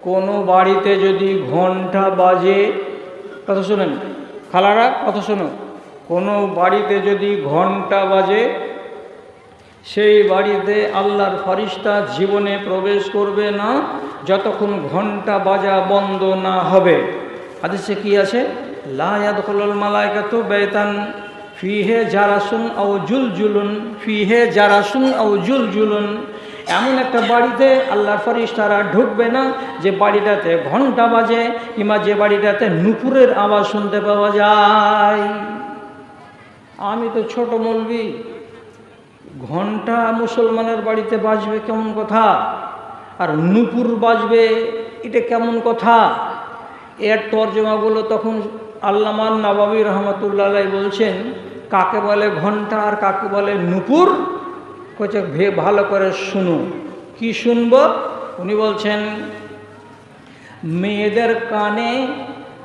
কোনো বাড়িতে যদি ঘন্টা বাজে, কথা শুনেন খালারা, কথা শুনো, কোনো বাড়িতে যদি ঘন্টা বাজে সেই বাড়িতে আল্লাহর ফেরেশতা জীবনে প্রবেশ করবে না যতক্ষণ ঘন্টা বাজা বন্ধ না হবে। হাদিসে কি আছে? লা ইয়াদখুলুল মালায়েকাতু বাইতান ফিহে জারাসুন আও জুলজুলুন, ফিহে জারাসুন আও জুলজুলুন। এমন একটা বাড়িতে আল্লাহর ফেরেশতারা ঢুকবে না যে বাড়িটাতে ঘন্টা বাজে কিংবা যে বাড়িটাতে নুপুরের আওয়াজ শুনতে পাওয়া যায়। আমি তো ছোট মৌলবি, ঘন্টা মুসলমানের বাড়িতে বাজবে কেমন কথা, আর নুপুর বাজবে এটা কেমন কথা? এর তর্জমাগুলো তখন আল্লামা নববী রহমতুল্লাহ আলাইহি বলছেন কাকে বলে ঘন্টা আর কাকে বলে নুপুর। কইছে ভালো করে শুনো। কি শুনব? উনি বলছেন মেয়েদের কানে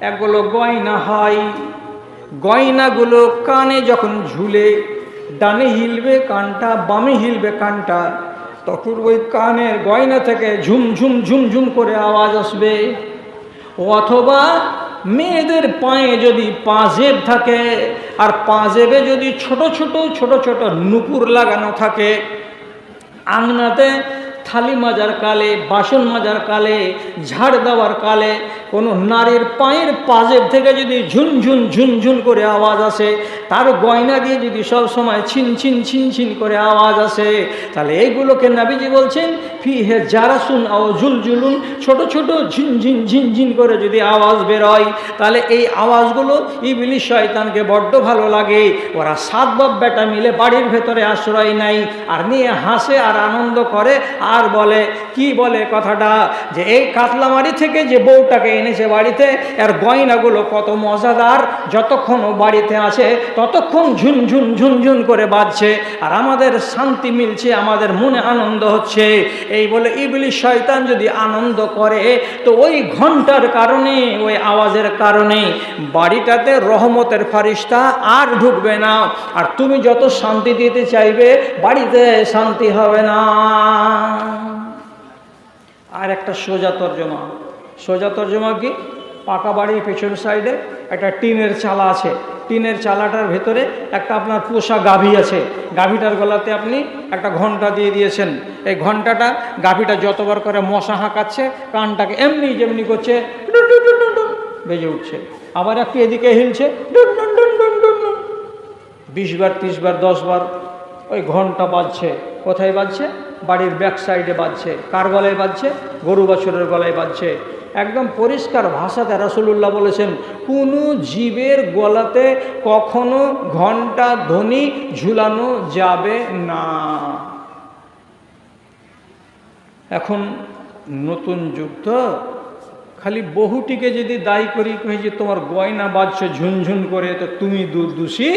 এগুলো গয়না হয়, গয়নাগুলো কানে যখন ঝুলে ডানে হিলবে কানটা, বামে হিলবে কানটা, তখন ওই কানের গয়না থেকে ঝুমঝুম ঝুমঝুম করে আওয়াজ আসবে। অথবা মেয়েদের পায়ে যদি পাজেব থাকে আর পাজেবে যদি ছোট ছোট নুপুর লাগানো থাকে, আংনাতে থালি মাজার কালে, বাসন মাজার কালে, ঝাড় দেওয়ার কালে কোনো নারীর পায়ের পাজেব থেকে যদি ঝুনঝুন ঝুনঝুন করে আওয়াজ আসে, তার গয়না দিয়ে যদি সব সময় ছিন ছিন ছিন ছিন করে আওয়াজ আসে, তাহলে এইগুলোকে নবীজি বলছেন ফিহে জারাসুন আও জুলজুলুন, ছোট ছোট ঝিনঝিন ঝিনঝিন করে যদি আওয়াজ বেরোয়, তাহলে এই আওয়াজগুলো ইবলিস শয়তানকে বড্ড ভালো লাগে। ওরা সাত বাপ বেটা মিলে বাড়ির ভেতরে আশ্রয় নেয় আর নিয়ে হাসে আর আনন্দ করে আর বলে, কি বলে কথাটা, যে এই কাতলামারি থেকে যে বউটাকে এনেছে বাড়িতে, এর গয়নাগুলো কত মজাদার, যতক্ষণ ও বাড়িতে আছে ততক্ষণ ঝুনঝুন ঝুনঝুন করে বাজছে আর আমাদের শান্তি মিলছে, আমাদের মনে আনন্দ হচ্ছে। এই বলে ইবলিস শয়তান যদি আনন্দ করে তো ওই ঘন্টার কারণে, ওই আওয়াজের কারণে বাড়িটাতে রহমতের ফেরেশতা আর ঢুকবে না। আর তুমি যত শান্তি দিতে চাইবে বাড়িতে শান্তি হবে না। আর একটা সোজা তর্জমা কি? পাকা বাড়ির পেছন সাইডে একটা টিনের চালা আছে, টিনের চালাটার ভেতরে একটা আপনার পোষা গাভী আছে, গাভীটার গলাতে আপনি একটা ঘন্টা দিয়ে দিয়েছেন। এই ঘন্টাটা গাভীটা যতবার করে মশা হাঁকাচ্ছে কানটাকে এমনি যেমনি করছে বেজে উঠছে, আবার একটু এদিকে হিলছে 20 বার 30 বার 10 বার ওই ঘন্টা বাজছে। কোথায় বাজছে? বাড়ির ব্যাক সাইডে বাজছে। কার গলায় বাজছে? গরু বাছুরের গলায় বাজছে। একদম পরিষ্কার ভাষাতে রাসূলুল্লাহ বলেছেন কোনো জীবের গলাতে কখনো ঘন্টা ধ্বনি ঝুলানো যাবে না। এখন নতুন যুগ তো, খালি বহুটিকে যদি দায়ী করি কই যে তোমার গয়না বাজছে ঝুনঝুন করে তো তুমি দোষী,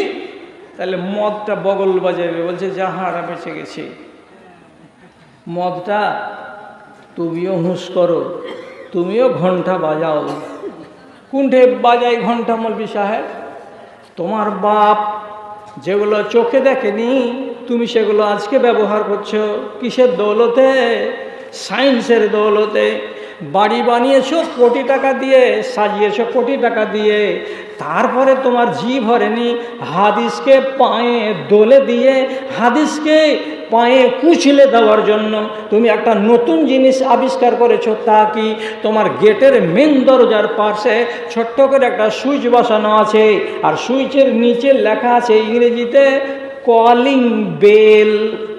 তাহলে মদটা বগল বাজাবে, বলছে যাহারা বেঁচে গেছি। মদটা তুমিও হুঁশ করো, তুমিও ঘন্টা বাজাও। কোনঠে বাজাই ঘন্টা মৌলবি সাহেব? তোমার বাপ যেগুলো চোখে দেখেনি তুমি সেগুলো আজকে ব্যবহার করছো। কিসের দৌলতে? সায়েন্সের দৌলতে। বাড়ি বানিয়েছো কোটি টাকা দিয়ে, সাজিয়েছো কোটি টাকা দিয়ে, তারপরে তোমার জিভ হরেনি হাদিসকে পায়ে দোলে দিয়ে, হাদিসকে পায়ে কুচলে দেওয়ার জন্য তুমি একটা নতুন জিনিস আবিষ্কার করেছো। তা কি? তোমার গেটের মেন দরজার পাশে ছোট্ট করে একটা সুইচ বসানো আছে, আর সুইচের নিচে লেখা আছে ইংরেজিতে কলিং বেল।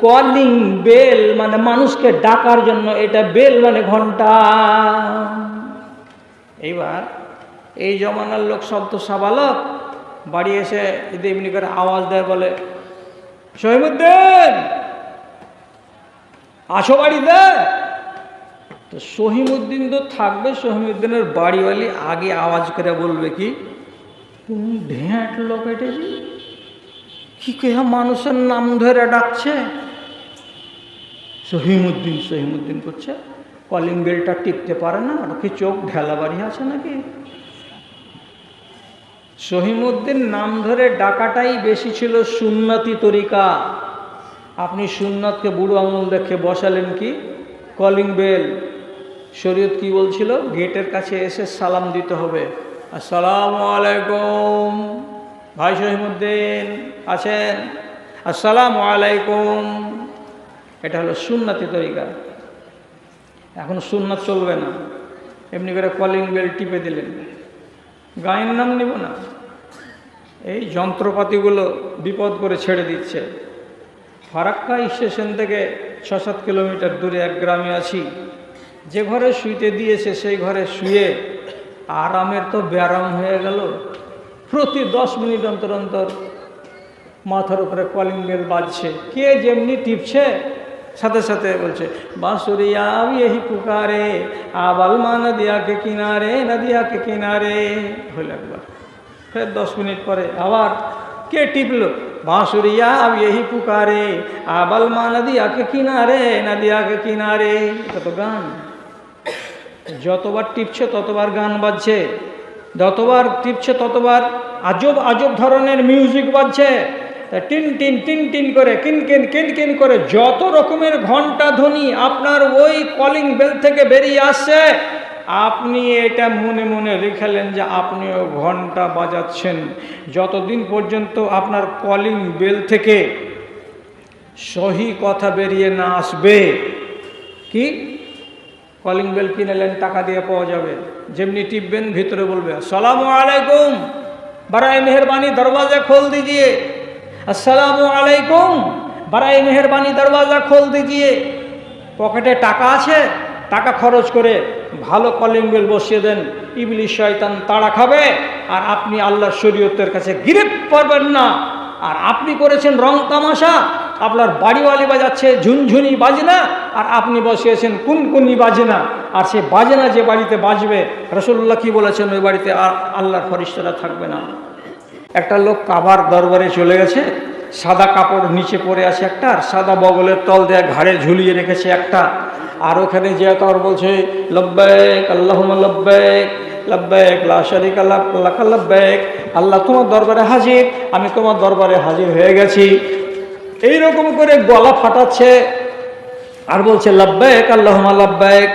কলিং বেল মানে মানুষকে ডাকার জন্য, এটা বেল মানে ঘন্টা। এইবার এই জমানার লোক সব তো সাবালক, বাড়ি এসে যদি এমনি করে আওয়াজ দেয়, বলে শহীমুদ্দিন আসো বাড়িতে, তো শহীমুদ্দিন তো থাকবে, শহীমুদ্দিনের বাড়িওয়ালি আগে আওয়াজ করে বলবে কি, তুমি ঢেঁট লোক এটেছি, কি কে মানুষের নাম ধরে ডাকছে, শহীমুদ্দিন করছে। কলিং বেলটা টিপতে পারে না, ওটা কি চোখ ঢেলা বাড়ি আছে নাকি? শহীমুদ্দিন নাম ধরে ডাকাটাই বেশি ছিল সুন্নতি তরিকা। আপনি সুন্নতকে বুড়ো আঙুল দেখে বসালেন কি কলিং বেল, শরীয়ত কি বলছিল? গেটের কাছে এসে সালাম দিতে হবে, আসসালামু আলাইকুম, ভাই শহীদুদ্দিন আছেন, আসসালামু আলাইকুম। এটা হলো সুন্নতি তরিকা। এখন সুন্নাত চলবে না, এমনি করে কলিং বেল টিপে দিলেন, গায়ের নাম নিব না। এই যন্ত্রপাতিগুলো বিপদ করে ছেড়ে দিচ্ছে। ফারাক্কা স্টেশন থেকে 6-7 কিলোমিটার দূরে এক গ্রামে আছি। যে ঘরে শুইতে দিয়েছে সেই ঘরে শুয়ে আরামের তো ব্যারাম হয়ে গেল। প্রতি 10 মিনিট অন্তর অন্তর মাথার উপরে কলিং বেল বাজছে, কে যেমনি টিপছে সাথে সাথে বলছে বাঁশুরিয়া यही पुकारे आबल मा नदिया के किनारे नदिया के किनारे। হলো একবার, ফের 10 মিনিট পরে আবার কে টিপলো, বাঁশুরিয়া अब यही पुकारे आबल मा नदिया के किनारे नदिया के किनारे। এটা তো গান। যতবার টিপছে ততবার গান বাজছে, যতবার টিপছে ততবার আজব আজব ধরনের মিউজিক বাজছে, টিন টিন টিন টিন করে, কিন কিন কিন কিন করে যত রকমের ঘন্টা ধ্বনি আপনার ওই কলিং বেল থেকে বেরিয়ে আসছে। আপনি এটা মনে মনে রেখেলেন যে আপনিও ঘন্টা বাজাচ্ছেন। যতদিন পর্যন্ত আপনার কলিং বেল থেকে সহি কথা বেরিয়ে না আসবে, কি কলিং বেল কিনেলেন, টাকা দিয়ে পাওয়া যাবে, যেমনি টিপবেন ভিতরে বলবে আসসালামু আলাইকুম, বরাए मेहरबानी दरवाज़ा खोल दीजिए, আসসালামু আলাইকুম, বরাए मेहरबानी दरवाज़ा खोल दीजिए। পকেটে টাকা আছে, টাকা খরচ করে ভালো কলিং বেল বসিয়ে দেন, ইবলিশ শয়তান তাড়া খাবে আর আপনি আল্লাহর শরীয়তের কাছে গিরফ পারবেন না। আর আপনি করেছেন রং তামাশা, আপনার বাড়িওয়ালি বাজাচ্ছে ঝুনঝুনি বাজনা আর আপনি বসিয়েছেন কুনকুনি বাজনা। আর সে বাজনা যে বাড়িতে বাজবে, রাসূলুল্লাহ কি বলেছেন, ওই বাড়িতে আর আল্লাহর ফেরেশতারা থাকবে না। একটা লোক কাবার দরবারে চলে গেছে, সাদা কাপড় নিচে পড়ে আছে একটা, আর সাদা বগলের তল দিয়ে ঘাড়ে ঝুলিয়ে রেখেছে একটা। আর ওখানে যে তার বলছে লব্বাইক আল্লাহুম্মা লব্বাইক লব্বাইক লা শারীকা লাক লব্বাইক, আল্লাহ তোমার দরবারে হাজির, আমি তোমার দরবারে হাজির হয়ে গেছি। এইরকম করে গলা ফাটাচ্ছে আর বলছে লব্বাইক আল্লাহুম্মা লব্বাইক।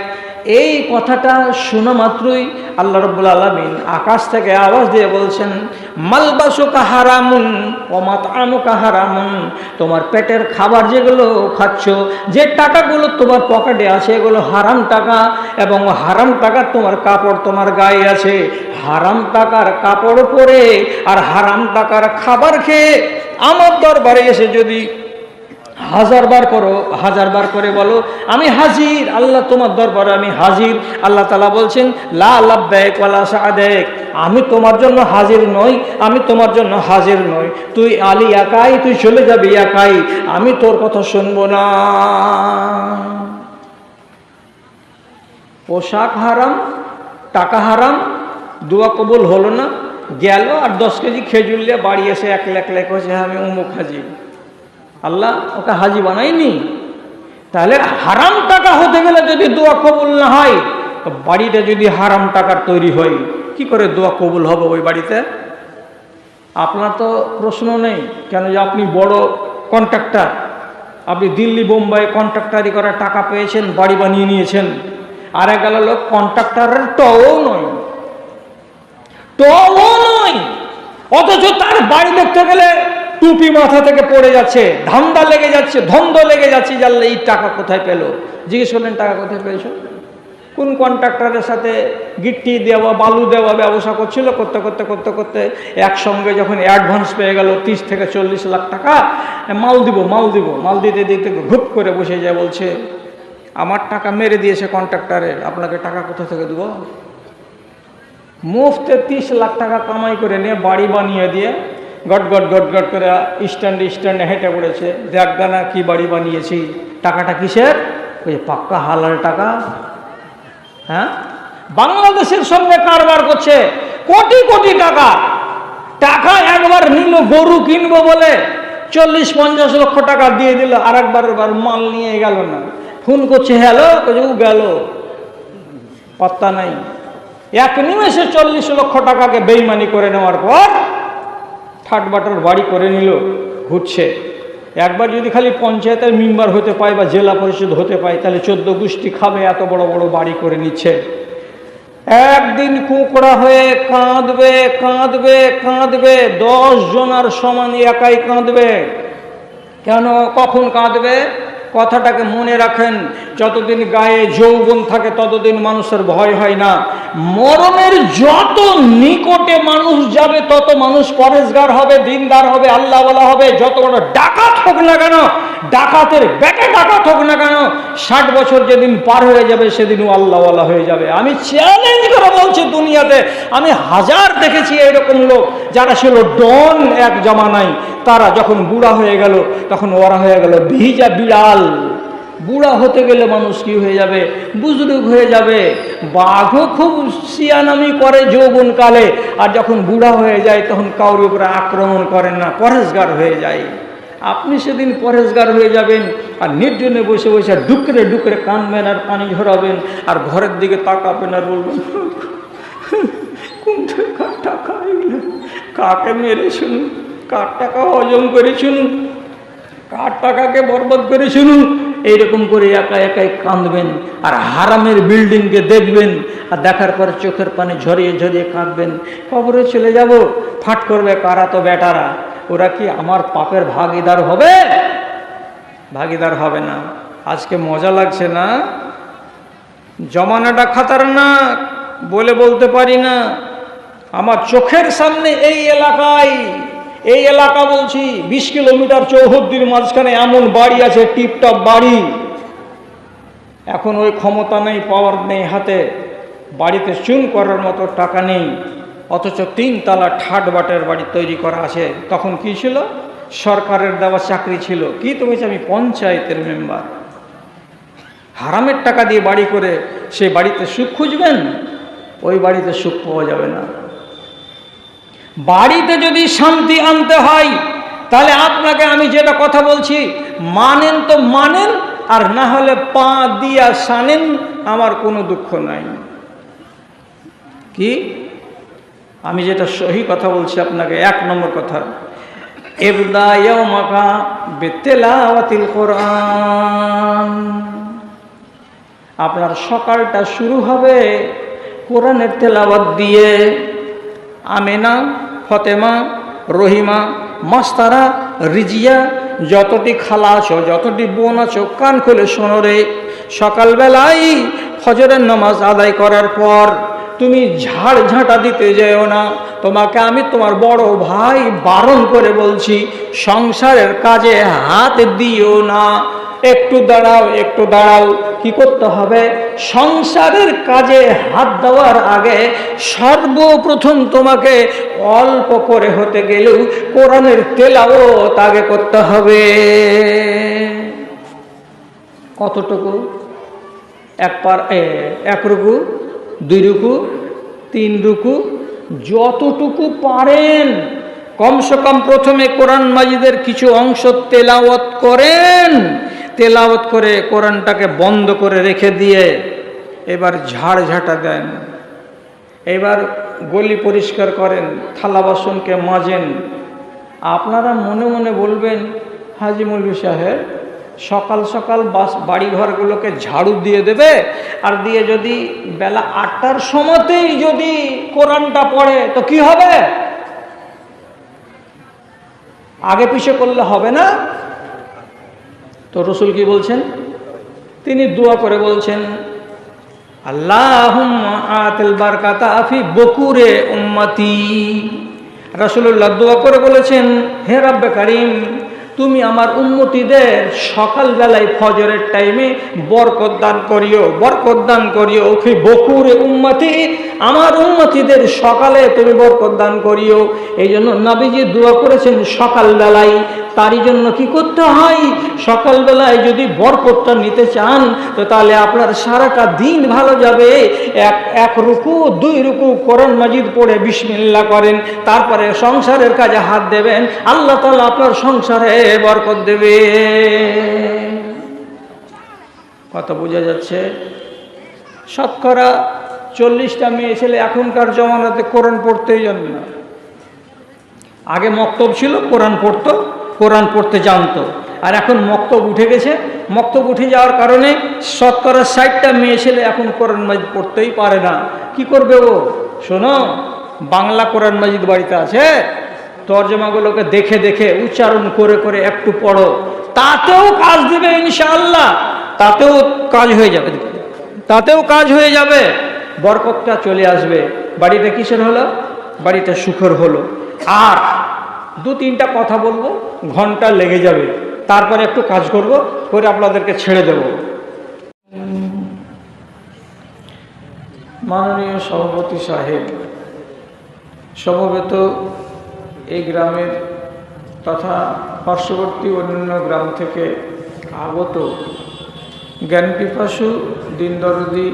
এই কথাটা শোনা মাত্রই আল্লাহ রাব্বুল আলামিন আকাশ থেকে আওয়াজ দিয়ে বলছেন মালবাসুকা হারামুন ওয়া মাতআমুকা হারামুন, তোমার পেটের খাবার যেগুলো খাচ্ছ, যে টাকাগুলো তোমার পকেটে আছে এগুলো হারাম টাকা, এবং হারাম টাকার তোমার কাপড় তোমার গায়ে আছে। হারাম টাকার কাপড় পরে আর হারাম টাকার খাবার খেয়ে আমার দরবারে এসে যদি 1000 বার করো, 1000 বার করে বলো আমি হাজির, আল্লাহ তোমার দরবারে আমি হাজির। আল্লাহ তাআলা বলছেন লা লাব্বাইক ওয়ালা সাআদাক, আমি তোমার জন্য হাজির নই, আমি তোমার জন্য হাজির নই। তুই আলী একাই, তুই চলে যাবি একাই, আমি তোর কথা শুনবো না। পোশাক হারাম, টাকা হারাম, দোয়া কবুল হলো না, গেল আর 10 কেজি খেজুর নিয়ে বাড়ি এসে একলা একলা কইছে আমি অমুক হাজি। আল্লাহ ওকে হাজি বানায়নি। তাহলে হারাম টাকা হতে গেলে যদি দোয়া কবুল না হয়, বাড়িটা যদি হারাম টাকার তৈরি হয়, কি করে দোয়া কবুল হবে ওই বাড়িতে? আপনার তো প্রশ্ন নেই, কেন যে আপনি বড় কন্ট্রাক্টর, আপনি দিল্লি বোম্বাই কন্ট্রাক্টারি করার টাকা পেয়েছেন, বাড়ি বানিয়ে নিয়েছেন। আর এক গেল লোক কন্ট্রাক্টরের টও নয়, টও নয়, অথচ তার বাড়ি দেখতে গেলে টুপি মাথা থেকে পড়ে যাচ্ছে, ধান্দা লেগে যাচ্ছে, ধন্দ লেগে যাচ্ছে, জানলে এই টাকা কোথায় পেল? জিজ্ঞেস করলেন টাকা কোথায় পেয়েছো? কোন কন্ট্রাক্টরের সাথে গিট্টি দেওয়া বালু দেওয়া ব্যবসা করছিল, করতে করতে করতে করতে একসঙ্গে যখন অ্যাডভান্স পেয়ে গেল 30 থেকে 40 লাখ টাকা, মাল দিব মাল দিতে দিতে ঘুপ করে বসে যায়, বলছে আমার টাকা মেরে দিয়েছে কন্ট্রাক্টরে, আপনাকে টাকা কোথা থেকে দেবো? মুফতে 30 লাখ টাকা কামাই করে নিয়ে বাড়ি বানিয়ে দিয়ে গট গট গট গট করে স্ট্যান্ডে হেঁটে পড়েছে, দেখবে না কি বাড়ি বানিয়েছি। টাকাটা কিসের? ওই পাক্কা হালাল টাকা। হ্যাঁ, বাংলাদেশের সঙ্গে কারবার করছে কোটি কোটি টাকা। টাকা একবার নিল গরু কিনবো বলে 40-50 লক্ষ টাকা দিয়ে দিল, আর একবার মাল নিয়ে গেল না। ফোন করছে হ্যালো, গেল, পাত্তা নাই। এক নিমেষে 40 লক্ষ টাকাকে বেইমানি করে নেওয়ার পর ঠাটবাটার বাড়ি করে নিল, ঘুরছে। একবার যদি খালি পঞ্চায়েতের মেম্বার হতে পায় বা জেলা পরিষদ হতে পায়, তাহলে 14 গোষ্ঠী খাবে, এত বড় বড় বাড়ি করে নিচ্ছে। একদিন কুঁকড়া হয়ে কাঁদবে কাঁদবে কাঁদবে, 10 জনার সমান একাই কাঁদবে। কেন, কখন কাঁদবে? কথাটাকে মনে রাখেন, যতদিন গায়ে যৌবন থাকে ততদিন মানুষের ভয় হয় না। মরণের যত নিকটে মানুষ যাবে তত মানুষ পরেশগার হবে, দিনদার হবে, আল্লাহওয়ালা হবে। যত বড় ডাকাত হোক না কেন, ডাকাতের বেটা ডাকাত হোক না কেন, 60 বছর যেদিন পার হয়ে যাবে সেদিনও আল্লাহওয়ালা হয়ে যাবে। আমি চ্যালেঞ্জ করে বলছি, দুনিয়াতে আমি হাজার দেখেছি এরকম লোক যারা ছিল ডন এক জমানায়, তারা যখন বুড়া হয়ে গেল তখন ওরা হয়ে গেল ভিজা বিড়াল। বুড়া হতে গেলে মানুষ কি হয়ে যাবে? বুজরুগ হয়ে যাবে। বাঘও খুব সিয়ানামি করে যৌবনকালে, আর যখন বুড়া হয়ে যায় তখন কারোর উপরে আক্রমণ করেন না, পরেশগার হয়ে যায়। আপনি সেদিন পরেশগার হয়ে যাবেন, আর নির্জনে বসে বসে ডুকরে ডুকরে কাঁদবেন আর পানি ঝরাবেন, আর ঘরের দিকে তাকাবেন আর বলবেন, কোন টাকা কাকে মেরে শুনুন, কার টাকা হজম করে শুনুন, কার টাকাকে বরবাদ করে শুনুন। এইরকম করে একা একাই কাঁদবেন, আর হারামের বিল্ডিংকে দেখবেন, আর দেখার পর চোখের পানি ঝরিয়ে ঝরিয়ে কাঁদবেন। কবরে চলে যাব, ফাট করবে কারা তো বেটারা, ওরা কি আমার পাপের ভাগিদার হবে? ভাগিদার হবে না। আজকে মজা লাগছে না? জমানাটা খাতারনাক বলে বলতে পারি না। আমার চোখের সামনে এই এলাকা বলছি 20 কিলোমিটার চৌহদ্দির মাঝখানে এমন বাড়ি আছে, টিপটপ বাড়ি। এখন ওই ক্ষমতা নেই, পাওয়ার নেই হাতে, বাড়িতে চুন করার মতো টাকা নেই, অথচ 3 তলা ঠাট বাটের বাড়ি তৈরি করা আছে। তখন কি ছিল? সরকারের দেওয়া চাকরি ছিল। কি তুমি? আমি পঞ্চায়েতের মেম্বার। হারামের টাকা দিয়ে বাড়ি করে সেই বাড়িতে সুখ খুঁজবেন? ওই বাড়িতে সুখ পাওয়া যাবে না। বাড়িতে যদি শান্তি আনতে হয়, তাহলে আপনাকে আমি যেটা কথা বলছি মানেন তো মানেন, আর না হলে পা দিয়া শানেন, আমার কোনো দুঃখ নাই। কি? আমি যেটা সহি কথা বলছি আপনাকে, 1 নম্বর কথা, ইবদা ইয়াউমাকা বিতিলাওয়াতিল কোরআন। আপনার সকালটা শুরু হবে কোরআনের তেলাওয়াত দিয়ে। আমেনা, ফতেমা, রহিমা, মাস্তারা, রিজিয়া, যতটি খালা আছো, যতটি বোন আছো, কান খুলে শোনো রে। সকালবেলায় ফজরের নামাজ আদায় করার পর তুমি ঝাড় ঝাঁটা দিতে যেও না। তোমাকে আমি তোমার বড় ভাই বারণ করে বলছি, সংসারের কাজে হাত দিও না। একটু দাঁড়াও, একটু দাঁড়াও। কি করতে হবে? সংসারের কাজে হাত দেওয়ার আগে সর্বপ্রথম তোমাকে অল্প করে হতে গেলেও কোরআনের তেলাওয়াত আগে করতে হবে। কতটুকু? 1 রুকু, 2 রুকু, 3 রুকু, যতটুকু পারেন কমসে কম প্রথমে কোরআন মাজিদের কিছু অংশ তেলাওয়াত করেন। তেলাওয়াত করে কোরআনটাকে বন্ধ করে রেখে দিয়ে এবার ঝাড় ঝাঁটা দেন, এবার গলি পরিষ্কার করেন, থালা বাসনকে মাজেন। আপনারা মনে মনে বলবেন, হাজি মৌলভী সাহেব সকাল সকাল বাড়িঘরগুলোকে ঝাড়ু দিয়ে দেবে, আর দিয়ে যদি বেলা 8টার সময়তেই যদি কোরআনটা পড়ে তো কি হবে? আগে পিছে করলে হবে না? তো রসুল কি বলছেন? তিনি দোয়া করে বলছেন, আল্লাহুম্মা আতিল বারাকাতা ফি বুকুরে উম্মতি। রাসূলুল্লাহ দোয়া করে বলেছেন, হে রব্বে কারীম, তুমি আমার উম্মতিদের সকালবেলায় ফজরের টাইমে বরকত দান করিও, বরকত দান করিও। ফি বুকুরে উম্মতি, আমার উম্মতিদের সকালে তুমি বরকত দান করিও। এই জন্য নবীজি দোয়া করেছেন সকালবেলায়। তারই জন্য কি করতে হয়? সকালবেলায় যদি বরকতটা নিতে চান তো তাহলে আপনার সারাটা দিন ভালো যাবে। এক রুকু 2 রুকু কোরআন মাজিদ পড়ে বিসমিল্লাহ করেন, তারপরে সংসারের কাজে হাত দেবেন, আল্লাহ তাআলা আপনার সংসারে বরকত দেবে। কথা বোঝা যাচ্ছে? শতকরা 40টা মেয়ে ছেলে এখনকার জমানাতে কোরআন পড়তেই জানে না। আগে মক্তব ছিল, কোরআন পড়তো, কোরআন পড়তে জানতো। আর এখন মক্তব উঠে গেছে। মক্তব উঠে যাওয়ার কারণে শতকরা 60টা মেয়ে ছেলে এখন কোরআন মাজিদ পড়তেই পারে না। কি করবে ও? শোনো, বাংলা কোরআন মাজিদ বাড়িতে আছে, তর্জমাগুলোকে দেখে দেখে উচ্চারণ করে করে একটু পড়ো, তাতেও কাজ দিবে ইনশাআল্লাহ, তাতেও কাজ হয়ে যাবে, তাতেও কাজ হয়ে যাবে, বরকতটা চলে আসবে। বাড়িতে কিসের হলো? বাড়িতে সুখের হলো। আর 2-3টা কথা বলবো, ঘন্টা লেগে যাবে, তারপরে একটু কাজ করব, করে আপনাদেরকে ছেড়ে দেব। মাননীয় সভাপতি সাহেব, সমবেত এই গ্রামের তথা পার্শ্ববর্তী অন্যান্য গ্রাম থেকে আগত জ্ঞানপিপাসু দিনদরদি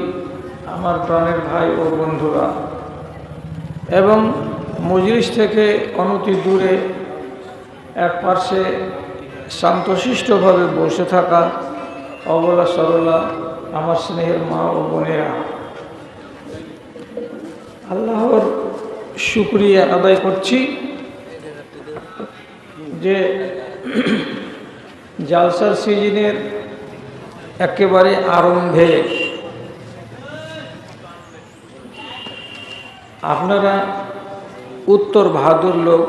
আমার প্রাণের ভাই ও বন্ধুরা, এবং মজলিস থেকে অনতি দূরে এক পার্শ্বে শান্তশিষ্টভাবে বসে থাকা অবলা সরলা আমার স্নেহের মা ও বোনেরা, আল্লাহর শুকরিয়া আদায় করছি যে জালসার সিজনের একেবারে আরম্ভে আপনারা উত্তর ভাদুর লোক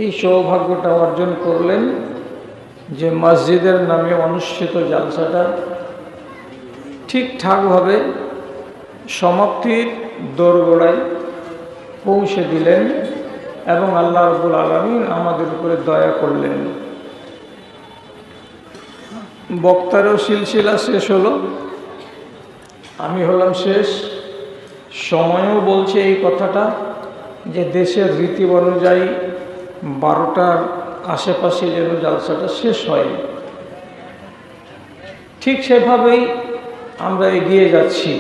এই সৌভাগ্যটা অর্জন করলেন যে মসজিদের নামে অনুষ্ঠিত জালসাটা ঠিকঠাকভাবে সমাপ্তির দোরগোড়ায় পৌঁছে দিলেন এবং আল্লাহ রাব্বুল আলামিন আমাদের উপরে দয়া করলেন। বক্তারও সিলসিলা শেষ হলো, আমি হলাম শেষ। সময়ও বলছে এই কথাটা যে দেশের রীতি অনুযায়ী 12টার আশেপাশে যেন জালসাটা শেষ হয়। ঠিক সেভাবেই আমরা এগিয়ে যাচ্ছি।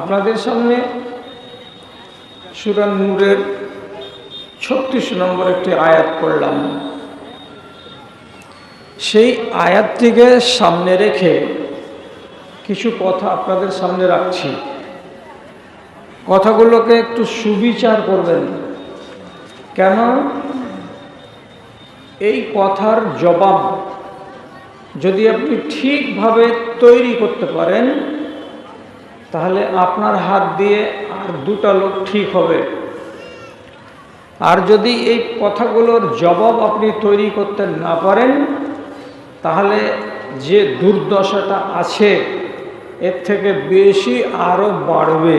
আপনাদের সামনে সূরা নূরের 36 নম্বর একটি আয়াত পড়লাম। সেই আয়াতটিকে সামনে রেখে কিছু কথা আপনাদের সামনে রাখছি। কথাগুলোকে একটু সুবিচার করবেন। কেন? এই কথার জবাব যদি আপনি ঠিকভাবে তৈরি করতে পারেন, তাহলে আপনার হাত দিয়ে আর 2টা লোক ঠিক হবে। আর যদি এই কথাগুলোর জবাব আপনি তৈরি করতে না পারেন, তাহলে যে দুর্দশাটা আছে এর থেকে বেশি আরও বাড়বে।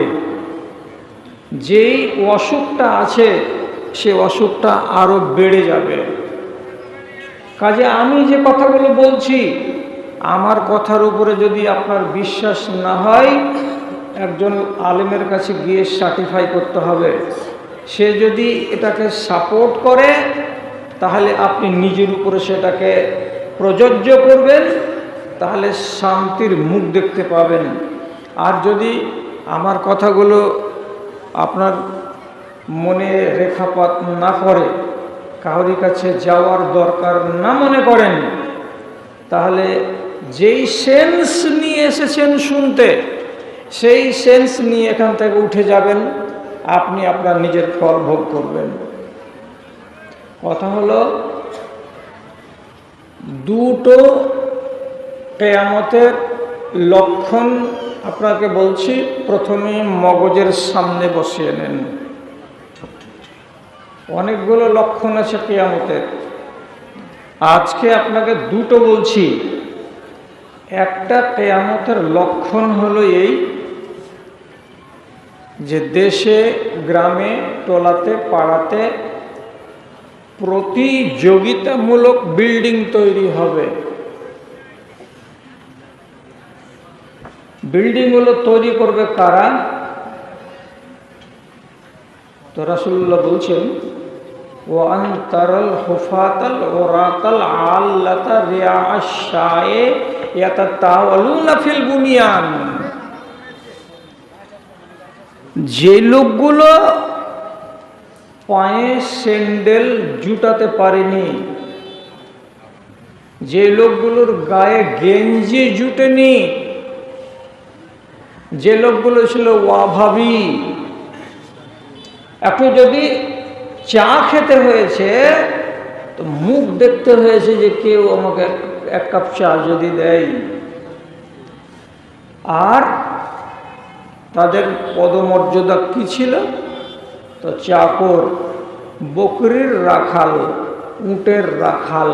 যেই অসুখটা আছে সে অসুখটা আরও বেড়ে যাবে। কাজে আমি যে কথাগুলো বলছি, আমার কথার উপরে যদি আপনার বিশ্বাস না হয়, একজন আলেমের কাছে গিয়ে সার্টিফাই করতে হবে। সে যদি এটাকে সাপোর্ট করে, তাহলে আপনি নিজের উপরে সেটাকে প্রযোজ্য করবেন, তাহলে শান্তির মুখ দেখতে পাবেন। আর যদি আমার কথাগুলো আপনার মনে রেখাপাত না করে, কারোর কাছে যাওয়ার দরকার না মনে করেন, তাহলে যেই সেন্স নিয়ে এসেছেন শুনতে, সেই সেন্স নিয়ে এখান থেকে উঠে যাবেন, আপনি আপনার নিজের ফল ভোগ করবেন। কথা হলো, 2টো কিয়ামতের লক্ষণ আপনাকে বলছি। প্রথমে মগজের সামনে বসিয়ে নেন। অনেকগুলো লক্ষণ আছে কিয়ামতের, আজকে আপনাকে 2টো বলছি। একটা কিয়ামতের লক্ষণ হলো এই যে দেশে, গ্রামে, টোলাতে, পাড়াতে প্রতিযোগিতামূলক বিল্ডিং তৈরি হবে। বিল্ডিংগুলো তৈরি করবে কারা? তো রাসূলুল্লাহ বলছেন, ওয়ান তারাল হুফাতাল ওরাতাল আল্লাতা রিয়াআশ শায়ে ইয়াতাতাওয়ালুনা ফিল বুনিয়ান। যে লোকগুলো পায়ে স্যান্ডেল জুটাতে পারেনি, যে লোকগুলোর গায়ে গেঞ্জি জুটেনি, যে লোকগুলো ছিল অভাবী, একটু যদি চা খেতে হয়েছে তো মুখ দেখতে হয়েছে যে কেউ আমাকে এক কাপ চা যদি দেয়। আর তাদের পদমর্যাদা কি ছিল? তো চাকর, বকরির রাখাল, উটের রাখাল,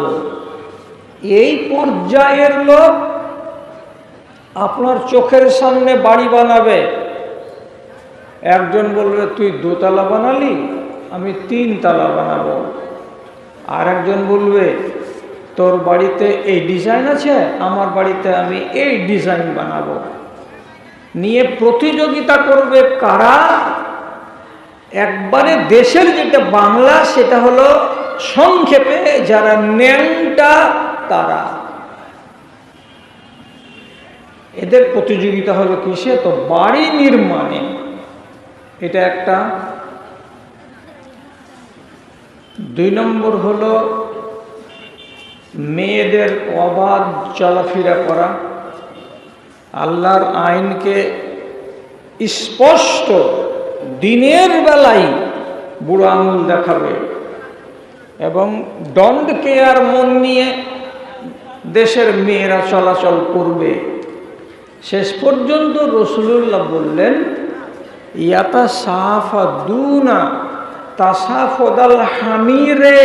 এই পর্যায়ের লোক আপনার চোখের সামনে বাড়ি বানাবে। একজন বলবে তুই 2 তলা বানালি, আমি 3 তলা বানাবো। আর একজন বলবে তোর বাড়িতে এই ডিজাইন আছে, আমার বাড়িতে আমি এই ডিজাইন বানাবো। নিয়ে প্রতিযোগিতা করবে কারা? একবারে দেশের যেটা বাংলা সেটা হলো সংক্ষেপে যারা ন্যাংটা তারা। এদের প্রতিযোগিতা হবে কিসে? তো বাড়ি নির্মাণে। এটা একটা। 2 নম্বর হলো মেয়েদের অবাধ চলাফেরা করা, আল্লাহর আইনকে স্পষ্ট দিনের বেলায় বুড়ো আঙুল দেখাবে এবং ডন্ট কেয়ার মন নিয়ে দেশের মেয়েরা চলাচল করবে। শেষ পর্যন্ত রাসূলুল্লাহ বললেন ইয়াতা সাফাদুনা তাসাফদাল হামিরে,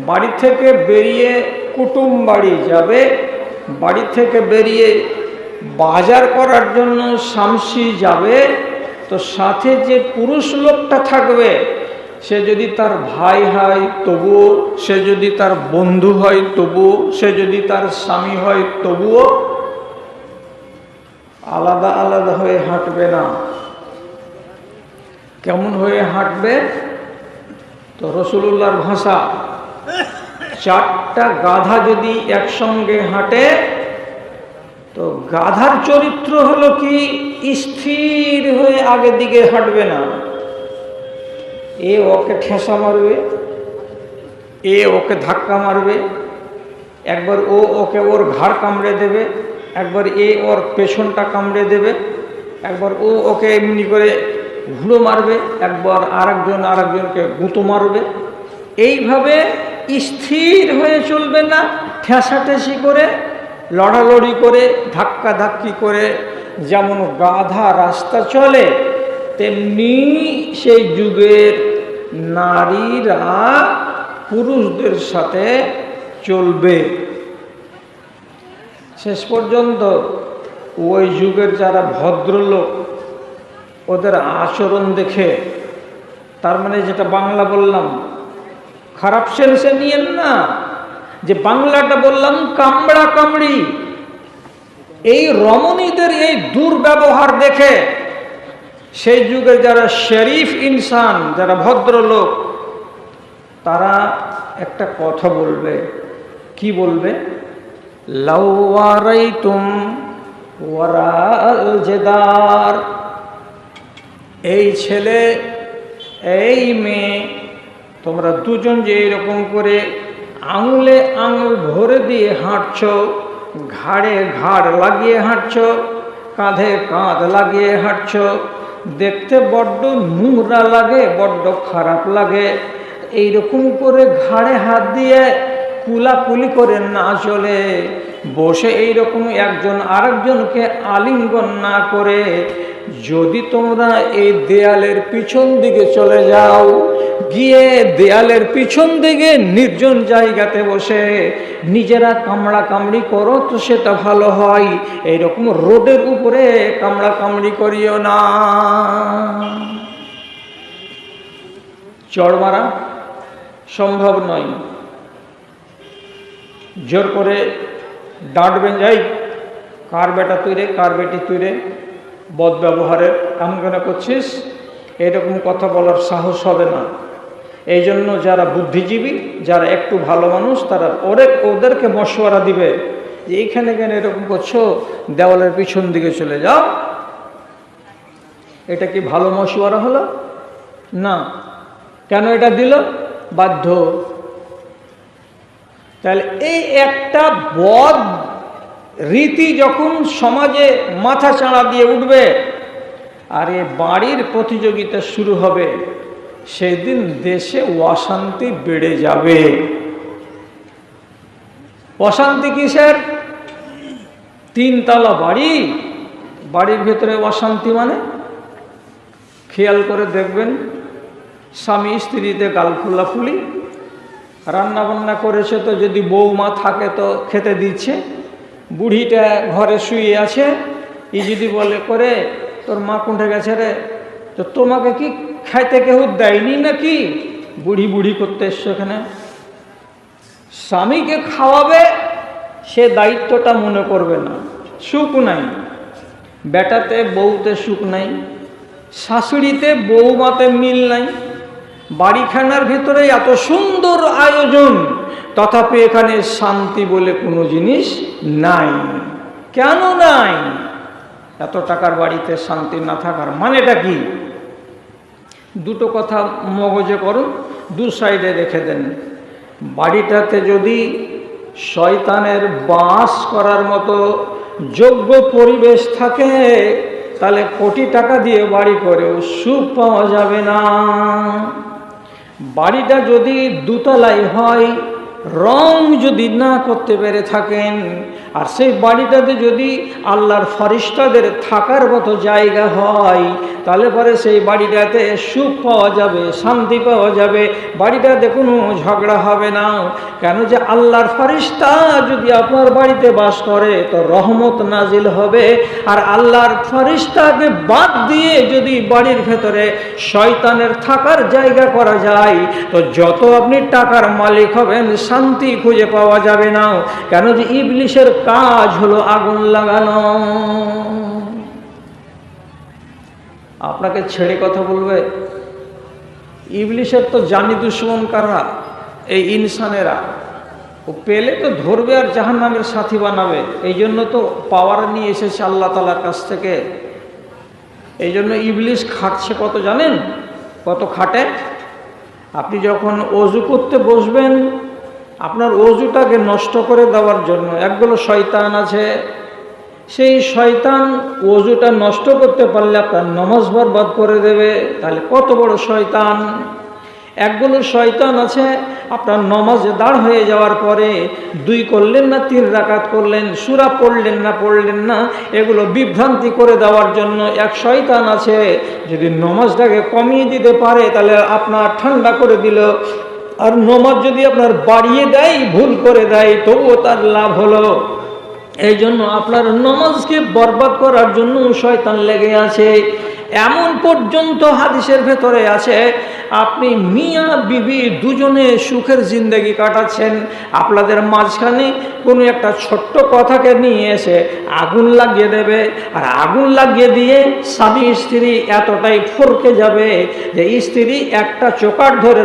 বাড়ি থেকে বেরিয়ে কুটুম বাড়ি যাবে, বাড়ি থেকে বেরিয়ে বাজার করার জন্য শামসি যাবে, তো সাথে যে পুরুষ লোকটা থাকবে সে যদি তার ভাই হয় তবুও, সে যদি তার বন্ধু হয় তবুও, সে যদি তার স্বামী হয় তবুও আলাদা আলাদা হয়ে হাঁটবে না। কেমন হয়ে হাঁটবে? তো রাসূলুল্লাহর ভাষা, 4টা গাধা যদি একসঙ্গে হাঁটে তো গাধার চরিত্র হলো কি? স্থির হয়ে আগের দিকে হাঁটবে না। এ ওকে ঠেসা মারবে, এ ওকে ধাক্কা মারবে, একবার ও ওকে ওর ঘাড় কামড়ে দেবে, একবার এ ওর পেছনটা কামড়ে দেবে, একবার ও ওকে এমনি করে ঘুড়ো মারবে, একবার আরেকজনকে গুঁতো মারবে। এইভাবে স্থির হয়ে চলবে না, ঠেসাঠেসি করে, লড়ালড়ি করে, ধাক্কাধাক্কি করে। যেমন গাধা রাস্তা চলে তেমনি সেই যুগের নারীরা পুরুষদের সাথে চলবে। শেষ পর্যন্ত ওই যুগের যারা ভদ্রলোক ওদের আচরণ দেখে, তার মানে যেটা বাংলা বললাম খারাপ সেন্সে নিয়েন না, যে বাংলাটা বললাম কামড়া কামড়ি, এই রমণীদের এই দুর্ব্যবহার দেখে সেই যুগের যারা শরীফ ইনসান, যারা ভদ্রলোক, তারা একটা কথা বলবে। কি বলবে? লাউ ওয়ারাইতুম ওয়ারাল জেদার, এই ছেলে এই মেয়ে তোমরা দুজন যে এরকম করে আঙুলে আঙুল ভরে দিয়ে হাঁটছো, ঘাড়ে ঘাড় লাগিয়ে হাঁটছো, কাঁধে কাঁধ লাগিয়ে হাঁটছো, দেখতে বড্ড নোংরা লাগে, বড্ড খারাপ লাগে। এইরকম করে ঘাড়ে হাত দিয়ে কুলাকুলি করে না চলে, বসে এইরকম একজন আরেকজনকে আলিঙ্গন না করে যদি তোমরা এই দেয়ালের পিছন দিকে চলে যাও, গিয়ে দেয়ালের পিছন দিকে নির্জন জায়গাতে বসে নিজেরা কামড়া কামড়ি করো তো সেটা ভালো হয়। এইরকম রোডের উপরে কামড়া কামড়ি করিও না। চড় মারা সম্ভব নয়। জোর করে ডাঁটবেন, যাই কার বেটা তুই রে, কার বেটি তুই রে, বদ ব্যবহারের এমন কেন করছিস, এরকম কথা বলার সাহস হবে না। এই জন্য যারা বুদ্ধিজীবী, যারা একটু ভালো মানুষ, তারা ওদেরকে মশওয়ারা দিবে যে এইখানে কেন এরকম করছো, দেওয়ালের পিছন দিকে চলে যাও। এটা কি ভালো মশওয়ারা হলো? না। কেন এটা দিল? বাধ্য। তাহলে এই একটা বদ রীতি যখন সমাজে মাথা চাড়া দিয়ে উঠবে আর এ বাড়ির প্রতিযোগিতা শুরু হবে, সেদিন দেশে অশান্তি বেড়ে যাবে। অশান্তি কিসের? 3 তলা বাড়ি, বাড়ির ভেতরে অশান্তি মানে? খেয়াল করে দেখবেন, স্বামী স্ত্রীতে গাল ফুলাফুলি, রান্না বান্না করেছে তো যদি বৌমা থাকে তো খেতে দিচ্ছে, বুড়িটা ঘরে শুয়ে আছে, ই যদি বলে করে তোর মা কোনটা গেছে রে, তো তোমাকে কি খাইতে কেউ দেয়নি নাকি? বুড়ি বুড়ি করতে এসছো এখানে। স্বামীকে খাওয়াবে সে দায়িত্বটা মনে করবে না, সুখ নাই, বেটাতে বউতে সুখ নাই, শাশুড়িতে বৌমাতে মিল নাই। বাড়িখানার ভিতরে এত সুন্দর আয়োজন, তথাপি এখানে শান্তি বলে কোনো জিনিস নাই। কেন নাই? এত টাকার বাড়িতে শান্তি না থাকার মানেটা কি? দুটো কথা মগজে করুন, দু সাইডে রেখে দেন। বাড়িটাতে যদি শয়তানের বাস করার মতো যোগ্য পরিবেশ থাকে, তাহলে কোটি টাকা দিয়ে বাড়ি করেও সুখ পাওয়া যাবে না। বাড়িটা যদি দুতলাই হয়, রং যদি না করতে পেরে থাকেন, আর সেই বাড়িটাতে যদি আল্লাহর ফরিস্তাদের থাকার মতো জায়গা হয়, তাহলে পরে সেই বাড়িটাতে সুখ পাওয়া যাবে, শান্তি পাওয়া যাবে, বাড়িটাতে কোনো ঝগড়া হবে না। কেন যে আল্লাহর ফরিস্তা যদি আপনার বাড়িতে বাস করে তো রহমত নাজিল হবে। আর আল্লাহর ফরিস্তাকে বাদ দিয়ে যদি বাড়ির ভেতরে শয়তানের থাকার জায়গা করা যায়, তো যত আপনি টাকার মালিক হবেন শান্তি খুঁজে পাওয়া যাবে না। কেন যে ইবলিশের কাজ হলো আগুন লাগানো। আপনাকে ছেড়ে কথা বলবে? ইবলিশের তো জানি দুশ্মন কারা? এই ইনসানেরা। ও পেলে তো ধরবে আর জাহান্নামের সাথী বানাবে। এই জন্য তো পাওয়ার নিয়ে এসেছে আল্লাহ তাআলার কাছ থেকে। এই জন্য ইবলিশ খাটছে কত জানেন? কত খাটে? আপনি যখন ওযু করতে বসবেন, আপনার ওযুটাকে নষ্ট করে দেওয়ার জন্য একগুলো শয়তান আছে। সেই শয়তান ওযুটা নষ্ট করতে পারলে আপনার নামাজ বরবাদ করে দেবে। তাহলে কত বড় শয়তান! একগুলো শয়তান আছে, আপনার নামাজে দাঁড় হয়ে যাওয়ার পরে 2 করলেন না 3 রাকাত করলেন, সূরা পড়লেন না, এগুলো বিভ্রান্তি করে দেওয়ার জন্য এক শয়তান আছে। যদি নামাজটাকে কমিয়ে দিতে পারে তাহলে আপনার ঠান্ডা করে দিল, আর নামাজ যদি আপনার বাড়িয়ে দেয়, ভুল করে দেয়, তবুও তার লাভ হলো। এই জন্য আপনার নামাজকে বরবাদ করার জন্য শয়তান লেগে আছে। এমন পর্যন্ত হাদিসের ভেতরে আছে, আপনি মিয়া বিবি দুজনে সুখের জিন্দেগি কাটাচ্ছেন, আপনাদের মাঝখানে কোনো একটা ছোট্ট কথাকে নিয়ে এসে আগুন লাগিয়ে দেবে। আর আগুন লাগিয়ে দিয়ে স্বামী স্ত্রী এতটাই ফরকে যাবে যে স্ত্রী একটা চোকাট ধরে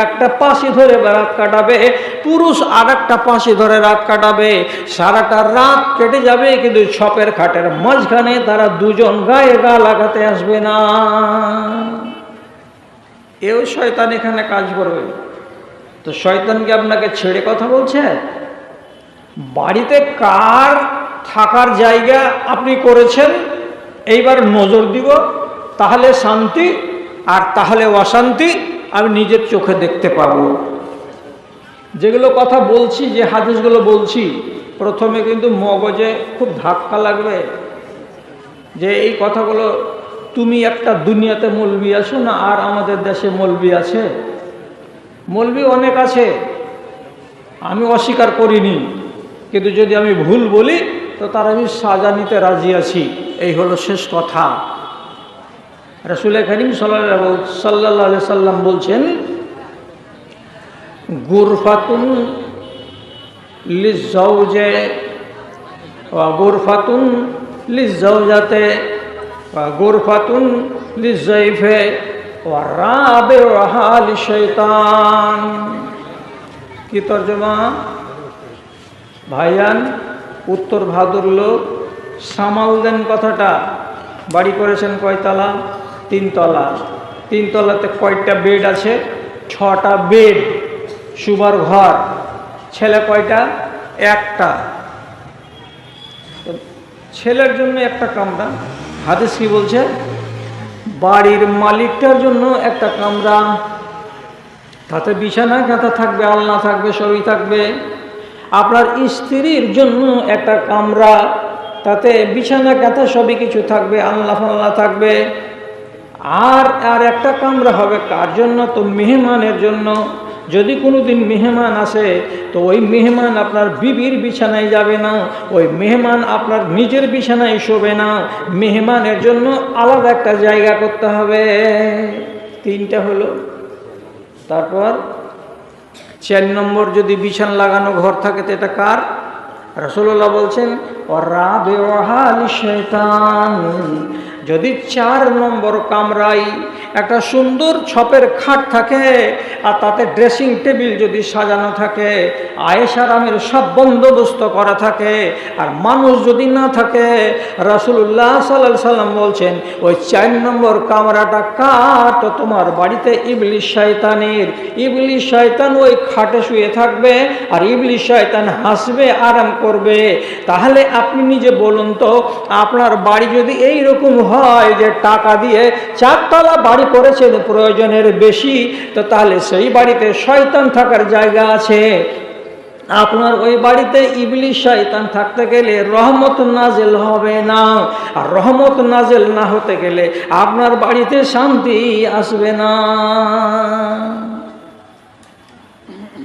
একটা পাশি ধরে রাত কাটাবে, পুরুষ আর একটা পাশি ধরে রাত কাটাবে। সারাটা রাত কেটে যাবে, কিন্তু ছপের খাটের মাঝখানে তারা দুজন গায়ে গা লাগাতে আসবে না। এও শয়তান এখানে কাজ করবে। তো শয়তানকে আপনাকে ছেড়ে কথা বলছে? বাড়িতে কার থাকার জায়গা আপনি করেছেন, এইবার নজর দিব, তাহলে শান্তি আর তাহলে অশান্তি আমি নিজের চোখে দেখতে পাবো। যেগুলো কথা বলছি, যে হাদিসগুলো বলছি, প্রথমে কিন্তু মগজে খুব ধাক্কা লাগবে যে এই কথাগুলো তুমি একটা দুনিয়াতে মৌলবি আছো না, আর আমাদের দেশে মৌলবি আছে। মৌলবি অনেক আছে, আমি অস্বীকার করিনি, কিন্তু যদি আমি ভুল বলি তো তার আমি সাজা নিতে রাজি আছি। এই হলো শেষ কথা। রাসূল করিম সাল্লাল্লাহু আলাইহি সাল্লাম বলছেন, গুরফাতুন লিজাওজে ওয়া গুরফাতুন লিজাওজাতে ওয়া গুরফাতুন লিজাইফে ওয়া রাবিউহা লিশাইতান। কি তর্জমা? ভাইয়ান উত্তর ভাদুর লোক, সামাল দেন কথাটা। বাড়ি করেছেন কয়তলা? 3 তলা। 3 তলাতে কয়টা বেড আছে? 6টা বেড, শুবার ঘর। ছেলে কয়টা? একটা। ছেলের জন্য একটা কামরা। হাদিস কি বলছে? বাড়ির মালিকটার জন্য একটা কামরা, তাতে বিছানা কাঁথা থাকবে, আলনা থাকবে, সবই থাকবে। আপনার স্ত্রীর জন্য একটা কামরা, তাতে বিছানা কাঁথা সবই কিছু থাকবে, আলনা ফালনা থাকবে। আর একটা কামরা হবে কার জন্য? তো মেহমানের জন্য। যদি কোনোদিন মেহমান আসে তো ওই মেহমান আপনার বিবির বিছানায় যাবে না, ওই মেহমান আপনার নিজের বিছানায় শোবে না, মেহমানের জন্য আলাদা একটা জায়গা করতে হবে। 3টা হলো। তারপর 4 নম্বর, যদি বিছানা লাগানো ঘর থাকে তো এটা কার? রাসূলুল্লাহ বলছেন ওয়ারাবিউহা লিশাইতান। যদি 4 নম্বর কামরায় একটা সুন্দর ছপের খাট থাকে আর তাতে ড্রেসিং টেবিল যদি সাজানো থাকে, আয়েশা আরামের সব বন্দোবস্ত করা থাকে, আর মানুষ যদি না থাকে, রাসূলুল্লাহ সাল্লাল্লাহু আলাইহি সাল্লাম বলছেন ওই 4 নম্বর কামরাটা কার? তো তোমার বাড়িতে ইবলিস শয়তানের। ইবলিস শয়তান ওই খাটে শুয়ে থাকবে আর ইবলিস শয়তান হাসবে, আরাম করবে। তাহলে আপনি নিজে বলুন তো, আপনার বাড়ি যদি এই রকম হয় যে টাকা দিয়ে 4 তলা বাড়ি করেছেন প্রয়োজনের বেশি, তো তাহলে সেই বাড়িতে শয়তান থাকার জায়গা আছে। আপনার ওই বাড়িতে ইবলিস শয়তান থাকতে গেলে রহমত নাজেল হবে না, আর রহমত নাজেল না হতে গেলে আপনার বাড়িতে শান্তি আসবে না।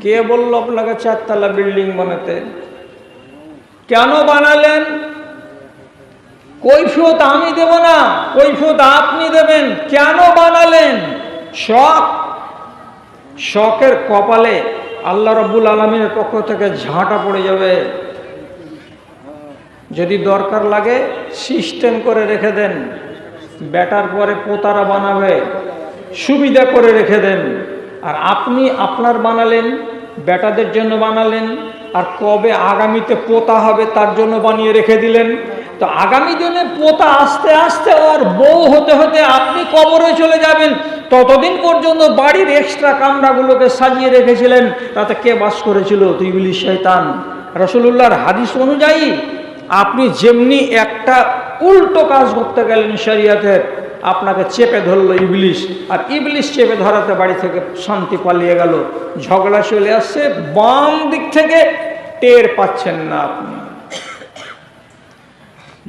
কে বলল আপনাকে 4 তলা বিল্ডিং বানাতে? কেন বানালেন? কৈফিয়ত আমি দেব না, কৈফিয়ত আপনি দেবেন। কেন বানালেন? শখের কপালে আল্লাহ রাব্বুল আলামিনের পক্ষ থেকে ঝাঁটা পড়ে যাবে। যদি দরকার লাগে সিস্টেম করে রেখে দেন, বেটার পরে পোতারা বানাবে, সুবিধা করে রেখে দেন। আর আপনি আপনার বানালেন, বেটাদের জন্য বানালেন, আর কবে আগামীতে পোতা হবে তার জন্য বানিয়ে রেখে দিলেন। তো আগামী দিনে পোতা আস্তে আস্তে আর বউ হতে হতে আপনি কবরে চলে যাবেন। ততদিন পর্যন্ত বাড়ির এক্সট্রা কামরাগুলোকে সাজিয়ে রেখেছিলেন, তাতে কে বাস করেছিল? তো ইবলিস শয়তান। রাসূলুল্লাহর হাদিস অনুযায়ী আপনি যেমনি একটা উল্টো কাজ করতে গেলেন শরীয়তের, আপনাকে চেপে ধরলো ইবলিস, আর ইবলিস চেপে ধরাতে বাড়ি থেকে শান্তি পালিয়ে গেল, ঝগড়া চলে আসছে, বাম দিক থেকে টের পাচ্ছেন না আপনি।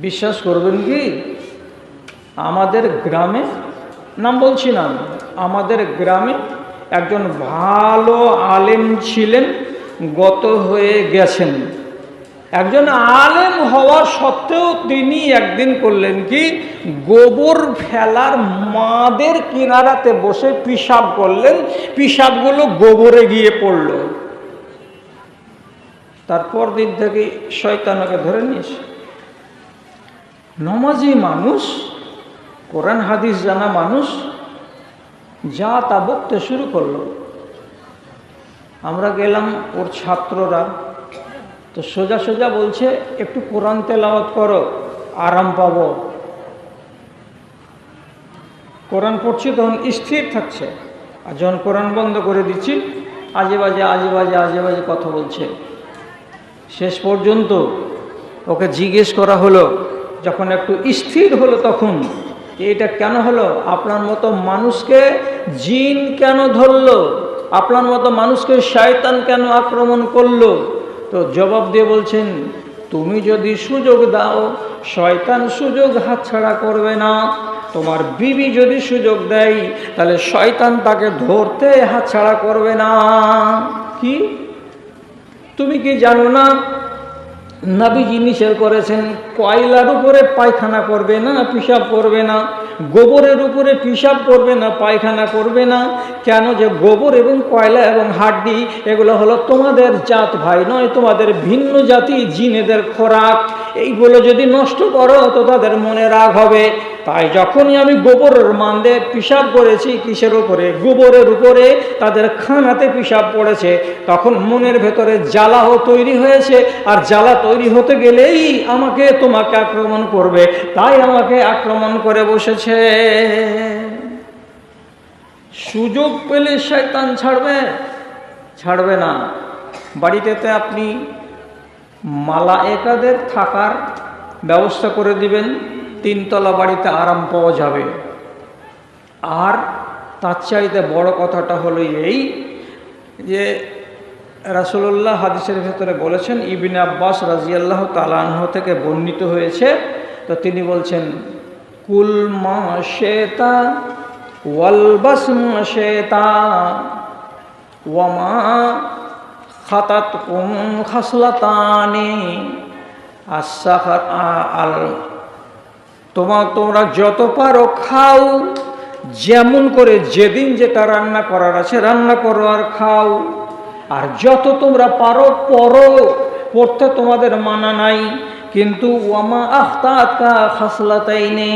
বিশ্বাস করবেন কি, আমাদের গ্রামে, নাম বলছি না, আমাদের গ্রামে একজন ভালো আলেম ছিলেন, গত হয়ে গেছেন। একজন আলেম হওয়া সত্ত্বেও তিনি একদিন করলেন কি, গোবর ফেলার মাদের কিনারাতে বসে পিশাব করলেন, পিশাবগুলো গোবরে গিয়ে পড়ল। তারপর দিন থেকে শয়তানকে ধরে নিয়েছে। নমাজি মানুষ, কোরআন হাদিস জানা মানুষ, যা তা বকতে শুরু করলো। আমরা গেলাম ওর ছাত্ররা, তো সোজা সোজা বলছে একটু কোরআন তেলাওয়াত করো, আরাম পাবো। কোরআন পড়ছি তখন স্থির থাকছে, আর যখন কোরআন বন্ধ করে দিচ্ছি আজে বাজে কথা বলছে। শেষ পর্যন্ত ওকে জিজ্ঞেস করা হলো, যখন একটু স্থির হলো তখন, এটা কেন হলো? আপনার মতো মানুষকে জিন কেন ধরলো? আপনার মতো মানুষকে শয়তান কেন আক্রমণ করলো? তো জবাব দিয়ে বলছেন, তুমি যদি সুযোগ দাও শয়তান সুযোগ হাতছাড়া করবে না। তোমার বিবি যদি সুযোগ দেয় তাহলে শয়তান তাকে ধরতে হাতছাড়া করবে না। কি তুমি কি জানো না নবীজি নিষেধ করেছেন কয়লার উপরে পায়খানা করবে না, পিশাব করবে না, গোবরের উপরে পিশাব করবে না, পায়খানা করবে না। কেন? যে গোবর এবং কয়লা এবং হাড্ডি এগুলো হলো তোমাদের জাত ভাই নয়, তোমাদের ভিন্ন জাতি জিনেদের খোরাক। এইগুলো যদি নষ্ট করো তো তাদের মনে রাগ হবে। তাই যখনই আমি গোবরের মান্দে পিশাব করেছি, কিসের উপরে? গোবরের উপরে, তাদের খানাতে পিশাব পড়েছে, তখন মনের ভেতরে জ্বালাও তৈরি হয়েছে, আর জ্বালা তৈরি হতে গেলেই আমাকে তোমাকে আক্রমণ করবে, তাই আমাকে আক্রমণ করে বসেছে। সুযোগ পেলে শয়তান ছাড়বে না। বাড়িতে আপনি মালায়েকাদের থাকার ব্যবস্থা করে দিবেন, 3 তলা বাড়িতে আরাম পাওয়া যাবে। আর তার চাইতে বড় কথাটা হলো এই যে রাসূলুল্লাহ হাদিসের ভেতরে বলেছেন, ইবনে আব্বাস রাদিয়াল্লাহু তাআলা আনহু থেকে বর্ণিত হয়েছে, তো তিনি বলছেন কুল মা শেতা ওয়ালবাস মা শেতা ওয়ামা খাতাতকুম খাসলাতানি আস-সাখার আল, তোমরা যত পারো খাও, যেমন করে যেদিন যেটা রান্না করার আছে রান্না করো আর খাও, আর যত তোমরা পারো পড়ো, পড়তে তোমাদের মানা নাই, কিন্তু ওয়ামা আখতাকা খাসলাতাইনি,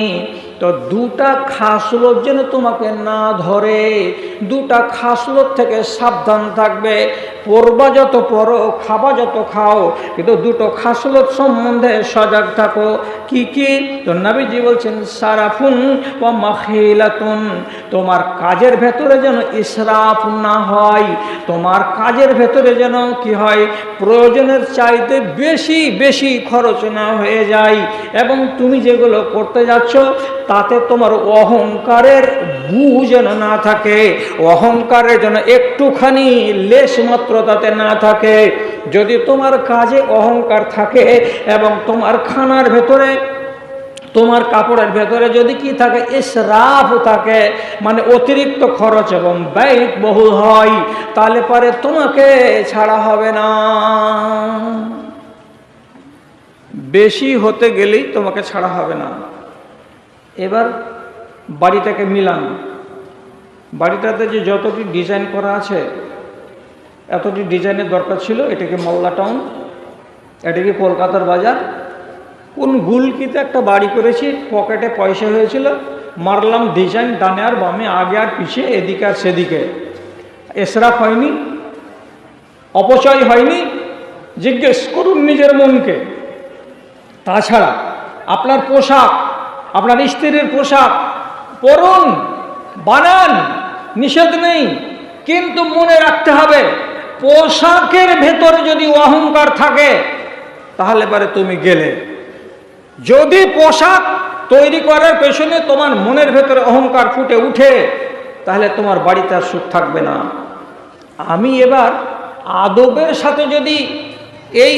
তো দুটা খাসলত যেন তোমাকে না ধরে, দুটা খাসলত থেকে সাবধান থাকবে। পড়বা যত পড়ো, খাবা যত খাও, কিন্তু দুটো খাসলত সম্বন্ধে সজাগ থাকো। কি কি? তো নবীজি বলছেন সারাফুন ওয়া মাখিলাতুন, তোমার কাজের ভেতরে যেন ইসরাফ না হয়, তোমার কাজের ভেতরে যেন কি হয়, প্রয়োজনের চাইতে বেশি বেশি খরচ না হয়ে যায়, এবং তুমি যেগুলো করতে যাচ্ছ তাতে তোমার অহংকারের বু যেন না থাকে, অহংকারের যেন একটুখানি লেশ মাত্র তাতে না থাকে। যদি তোমার কাজে অহংকার থাকে এবং তোমার খানার ভেতরে, তোমার কাপড়ের ভেতরে যদি কি থাকে, ইসরাফ থাকে, মানে অতিরিক্ত খরচ এবং ব্যয়বহুল হয়, তাহলে পরে তোমাকে ছাড়া হবে না। বেশি হতে গেলেই তোমাকে ছাড়া হবে না। এবার বাড়িটাকে মিলান, বাড়িটাতে যে যতটি ডিজাইন করা আছে এতটি ডিজাইনের দরকার ছিল। এটাকে মোল্লা টাউন, এটাকে কলকাতার বাজার, কোন গুলকিতে একটা বাড়ি করেছি, পকেটে পয়সা হয়েছিল, মারলাম ডিজাইন ডানে আর বামে, আগে আর পিছিয়ে, এদিকে আর সেদিকে। এসরাফ হয়নি, অপচয় হয়নি। জিজ্ঞেস করুন নিজের মনকে। তাছাড়া আপনার পোশাক, আপনার স্ত্রীর পোশাক পরুন, বানান, নিষেধ নেই, কিন্তু মনে রাখতে হবে পোশাকের ভেতরে যদি অহংকার থাকে তাহলে পরে তুমি গেলে। যদি পোশাক তৈরি করার পেছনে তোমার মনের ভেতরে অহংকার ফুটে উঠে, তাহলে তোমার বাড়িতে আর সুখ থাকবে না। আমি এবার আদবের সাথে যদি এই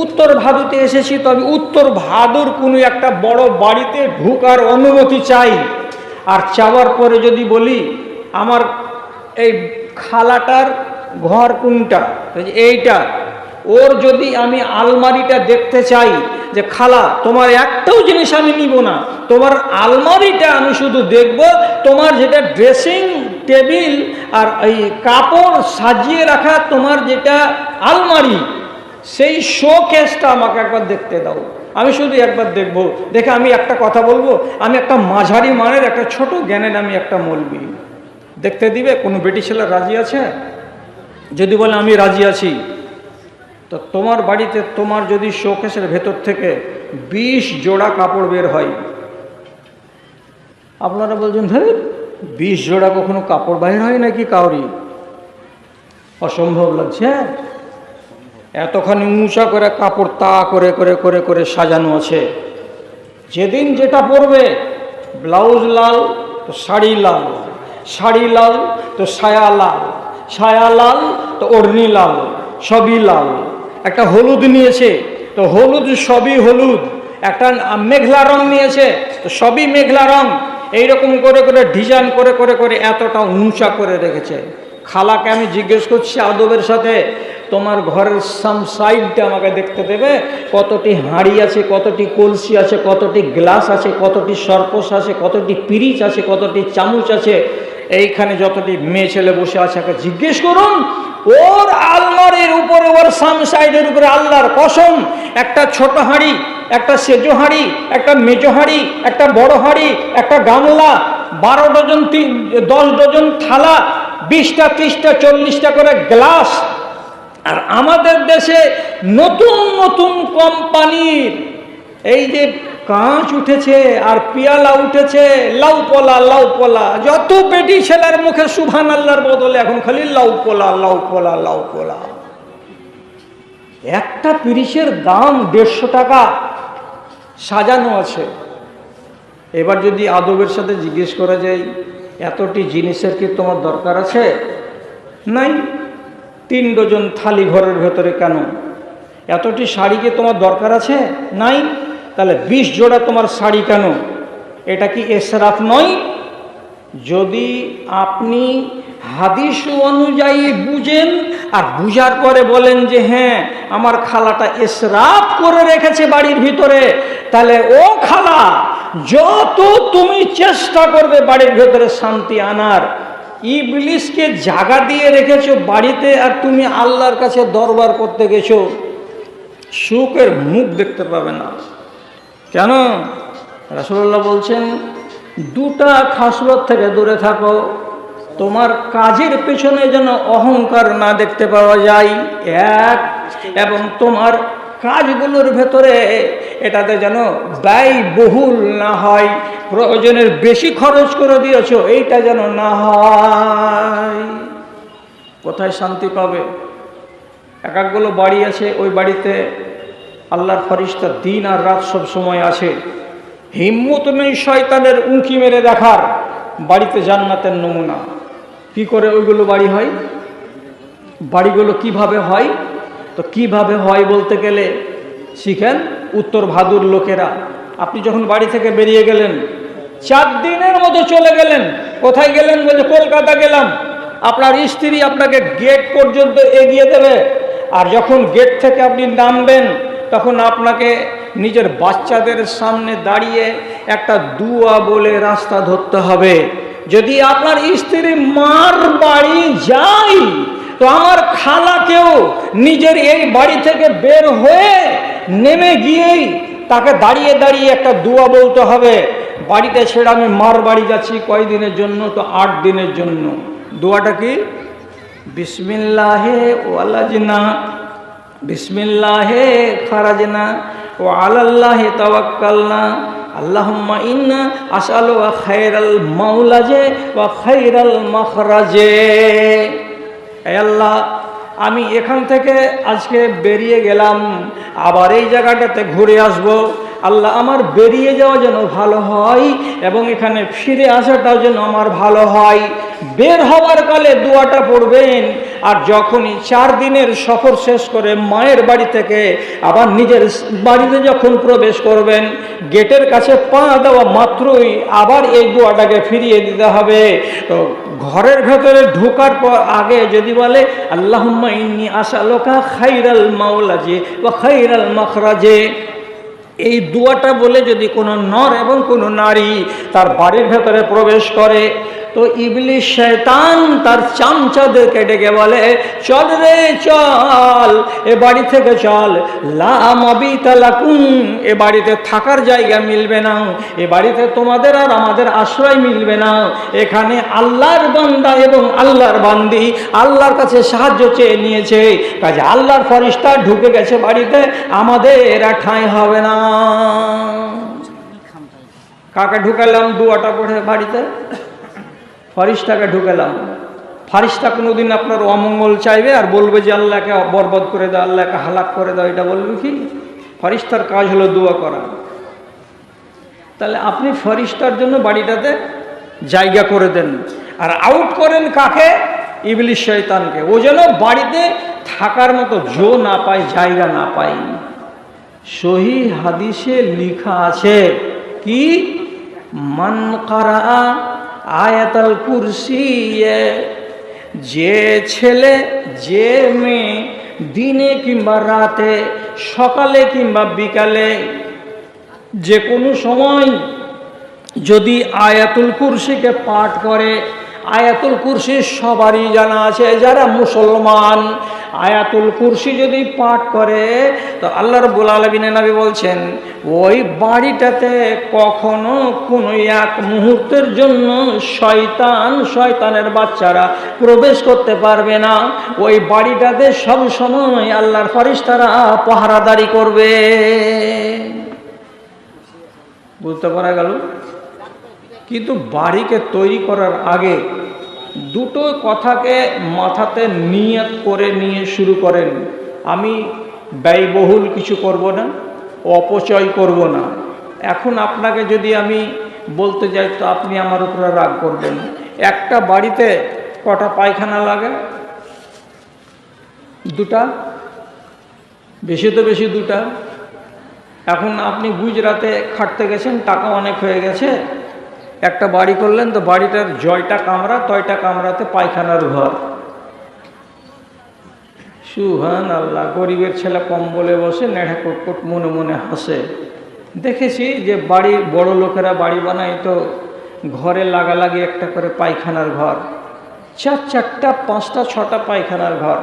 উত্তর ভাদুতে এসেছি, তবে উত্তর ভাদুর কোনো একটা বড় বাড়িতে ঢোকার অনুমতি চাই। আর চাওয়ার পরে যদি বলি আমার এই খালাটার ঘর কোনটা, এইটা, ওর যদি আমি আলমারিটা দেখতে চাই, যে খালা তোমার একটাও জিনিস আমি নিব না, তোমার আলমারিটা আমি শুধু দেখব, তোমার যেটা ড্রেসিং টেবিল আর এই কাপড় সাজিয়ে রাখা তোমার যেটা আলমারি, সেই শোকেসটা আমাকে একবার দেখতে দাও, আমি শুধু একবার দেখব। দেখে আমি একটা কথা বলবো, আমি একটা মাঝারি মানের একটা ছোট জ্ঞানের আমি একটা মৌলবি, দেখতে দিবে? কোনো বেটি ছেলে রাজি আছে? যদি বলে আমি রাজি আছি, তো তোমার বাড়িতে তোমার যদি শোকেসের ভেতর থেকে 20 জোড়া কাপড় বের হয়, আপনারা বলছেন হ্যাঁ 20 জোড়া কখনো কাপড় বাইর হয় নাকি কাউরি? অসম্ভব লাগছে। এতখানি উঁচা করে কাপড় তা করে করে করে করে সাজানো আছে। যেদিন যেটা পরবে, ব্লাউজ লাল তো শাড়ি লাল, শাড়ি লাল তো সায়া লাল, সায়া লাল তো ওড়নি লাল, সবই লাল। একটা হলুদ নিয়েছে তো হলুদ, সবই হলুদ। একটা মেঘলা রং নিয়েছে তো সবই মেঘলা রং। এইরকম করে করে ডিজাইন করে করে করে এতটা উঁচা করে রেখেছে। খালাকে আমি জিজ্ঞেস করছি আদবের সাথে, তোমার ঘরের সাম সাইডটা আমাকে দেখতে দেবে, কতটি হাঁড়ি আছে, কতটি কলসি আছে, কতটি গ্লাস আছে, কতটি সরপোষ আছে, কতটি পিরিচ আছে, কতটি চামচ আছে, এইখানে যতটি মেয়ে ছেলে বসে আছে একে জিজ্ঞেস করুন। ওর আলমারির উপরে, ওর সাম সাইডের উপরে আল্লাহর কসম, একটা ছোট হাঁড়ি, একটা সেজো হাঁড়ি, একটা মেজো হাঁড়ি, একটা বড় হাঁড়ি, একটা গামলা, 12 ডজন 10 ডজন থালা, 20টা 30টা 40টা করে গ্লাস। আর আমাদের দেশে নতুন নতুন কোম্পানির এই যে কাঁচ উঠেছে আর পিয়ালা উঠেছে, লাউ পোলা লাউ পোলা, যত বেটি ছেলের মুখে সুবহান আল্লাহর বদলে এখন খালি লাউ পোলা লাউ পোলা লাউ পোলা। একটা পিরিচের দাম 150 টাকা সাজানো আছে। এবার যদি আদবের সাথে জিজ্ঞেস করা যায়, এতটি জিনিসের কি তোমার দরকার আছে? নাই। 3 ডজন থালি ঘরের ভেতরে কেন? এতটি শাড়ি কি তোমার দরকার আছে? নাই। তাহলে 20 জোড়া তোমার শাড়ি কেন? এটা কি ইসরাফ নয়? যদি আপনি হাদিস অনুযায়ী বুঝেন আর বুঝার পরে বলেন যে হ্যাঁ আমার খালাটা ইসরাফ করে রেখেছে বাড়ির ভিতরে, তাহলে ও খালা, যত তুমি চেষ্টা করবে বাড়ির ভেতরে শান্তি আনার, ইবলিসকে জায়গা দিয়ে রেখেছো বাড়িতে, আর তুমি আল্লাহর কাছে দরবার করতে গেছো, সুখের মুখ দেখতে পাবে না। কেন? রাসূলুল্লাহ বলছেন, 2টা খাসলত থেকে দূরে থাকো। তোমার কাজের পেছনে যেন অহংকার না দেখতে পাওয়া যায়, 1, এবং তোমার কাজগুলোর ভেতরে এটাতে যেন ব্যয়বহুল না হয়, প্রয়োজনের বেশি খরচ করে দিয়েছো এইটা যেন না হয়। কোথায় শান্তি পাবে? একগুলো বাড়ি আছে, ওই বাড়িতে আল্লাহর ফেরেশতা দিন আর রাত সব সময় আছে, হিম্মত নেই শয়তানের উঁকি মেরে দেখার। বাড়িতে জান্নাতের নমুনা। কি করে ওইগুলো বাড়ি হয়? বাড়িগুলো কিভাবে হয়? তো কিভাবে হয় বলতে গেলে শিখেন উত্তর ভাদুর লোকেরা। আপনি যখন বাড়ি থেকে বেরিয়ে গেলেন, 4 দিনের মতো চলে গেলেন, কোথায় গেলেন? বলে কলকাতা গেলাম। আপনার স্ত্রী আপনাকে গেট পর্যন্ত এগিয়ে দেবে, আর যখন গেট থেকে আপনি নামবেন তখন আপনাকে নিজের বাচ্চাদের সামনে দাঁড়িয়ে একটা দুয়া বলে রাস্তা ধরতে হবে। যদি আপনার স্ত্রী মার বাড়ি যায়, তো আমার খালাকেও নিজের এই বাড়ি থেকে বের হয়ে নেমে গিয়েই তাকে দাঁড়িয়ে দাঁড়িয়ে একটা দুয়া বলতে হবে। বাড়িতে ছেড়ে আমি মার বাড়ি যাচ্ছি, কয় দিনের জন্য? তো 8 দিনের জন্য। দোয়াটা কি? বিসমিল্লাহে ওয়ালাজনা, বিসমিল্লাহে খারাজনা, ও আলাল্লাহি তাওয়াক্কালনা, আল্লাহুম্মা ইন্না আসআলুকা খায়রাল মাওলাজে ওয়া খায়রাল মাখরাজে। হে আল্লাহ, আমি এখান থেকে আজকে বেরিয়ে গেলাম, আবার এই জায়গাটাতে ঘুরে আসব। আল্লাহ, আমার বেরিয়ে যাওয়া যেন ভালো হয় এবং এখানে ফিরে আসাটাও যেন আমার ভালো হয়। বের হওয়ার কালে দোয়াটা পড়বেন, আর যখনই 4 দিনের সফর শেষ করে মায়ের বাড়ি থেকে আবার নিজের বাড়িতে যখন প্রবেশ করবেন, গেটের কাছে পা দেওয়া মাত্রই আবার এই দোয়াটাকে ফিরিয়ে দিতে হবে। তো ঘরের ভেতরে ঢোকার পর আগে যদি বলে আল্লাহুম্মা ইন্নী আসআলুকা খায়রাল মাওলাজে ওয়া খায়রাল মাখরাজে, এই দোয়াটা বলে যদি কোনো নর এবং কোনো নারী তার বাড়ির ভেতরে প্রবেশ করে, তো ইবলিস শয়তান তার চামচাদেরকে ডেকে বলে, চল রে চল, এ বাড়ি থেকে চল, লা মাবিতা লাকুম, এ বাড়িতে থাকার জায়গা মিলবে না, এ বাড়িতে তোমাদের আর আমাদের আশ্রয় মিলবে না। এখানে আল্লাহর বান্দা এবং আল্লাহর বান্দি আল্লাহর কাছে সাহায্য চেয়ে নিয়েছে, কাজে আল্লাহর ফেরেশতা ঢুকে গেছে বাড়িতে, আমাদের এরা ঠাঁই হবে না। কাকে ঢুকালাম? দুয়াটা পড়ে বাড়িতে ফেরেশতাকে ঢুকালাম। ফেরেশতা কোনোদিন আপনার অমঙ্গল চাইবে আর বলবে যে আল্লাহকে বরবাদ করে দাও, আল্লাহকে হালাক করে দাও, এটা বলবে কি? ফেরেশতার কাজ হলো দোয়া করা। তাহলে আপনি ফেরেশতার জন্য বাড়িটাতে জায়গা করে দেন, আর আউট করেন কাকে? ইবলিস শয়তানকে। ও যেন বাড়িতে থাকার মতো জো না পায়, জায়গা না পায়। সহিহ হাদিসে লেখা আছে কি? মান কারা আয়াতুল কুরসি, যে ছেলে যে মেয়ে দিনে কিংবা রাতে, সকালে কিংবা বিকালে, যে কোনো সময় যদি আয়াতুল কুরসিকে পাঠ করে, আয়াতুল কুরসি সবারই জানা আছে যারা মুসলমান, আয়াতুল কুরসি যদি পাঠ করে, তো আল্লাহ রাব্বুল আলামিনের নবী বলছেন ওই বাড়িটাতে কখনো কোনো এক মুহূর্তের জন্য শয়তানের বাচ্চারা প্রবেশ করতে পারবে না। ওই বাড়িটাতে সব সময় আল্লাহর ফেরেশতারা পাহারাদারি করবে। বুঝতে পারা গেল? কিন্তু বাড়িকে তৈরি করার আগে 2টো কথাকে মাথাতে নিয়ত করে নিয়ে শুরু করেন। আমি ব্যয়বহুল কিছু করব না, অপচয় করব না। এখন আপনাকে যদি আমি বলতে যাই তো আপনি আমার উপরে রাগ করবেন। একটা বাড়িতে কটা পায়খানা লাগে? দুটা, বেশি তো বেশি দুটা। এখন আপনি গুজরাতে খাটতে গেছেন, টাকা অনেক হয়ে গেছে, একটা বাড়ি করলেন, তো বাড়িটার জয়টা কামরা, তয়টা কামরাতে পায়খানার ঘর। সুবহানাল্লাহ। গরিবের ছেলে কম্বলে বসে নেড়া কোট মনে মনে হাসে। দেখেছি যে বাড়ির বড় লোকেরা বাড়ি বানায় তো ঘরে লাগালাগি একটা করে পায়খানার ঘর, চারটা পাঁচটা ছটা পায়খানার ঘর।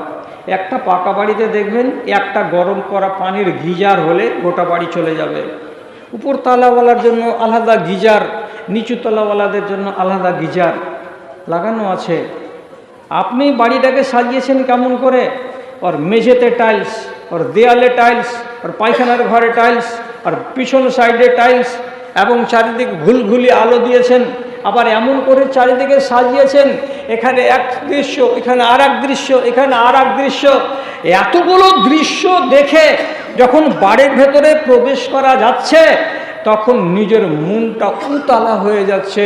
একটা পাকা বাড়িতে দেখবেন একটা গরম করা পানির গিজার হলে গোটা বাড়ি চলে যাবে। উপর তলাওয়ালার জন্য আলাদা গিজার, নিচু তলাওয়ালাদের জন্য আলাদা গিজার লাগানো আছে। আপনি বাড়িটাকে সাজিয়েছেন কেমন করে? ওর মেঝেতে টাইলস, ওর দেয়ালে টাইলস, ওর পায়খানার ঘরে টাইলস, আর পিছন সাইডে টাইলস, এবং চারিদিকে ঘুলঘুলি আলো দিয়েছেন। আবার এমন করে চারিদিকে সাজিয়েছেন, এখানে এক দৃশ্য, এখানে আর এক দৃশ্য, এখানে আর এক দৃশ্য। এতগুলো দৃশ্য দেখে যখন বাড়ির ভেতরে প্রবেশ করা যাচ্ছে, তখন নিজের মনটা উতালা হয়ে যাচ্ছে।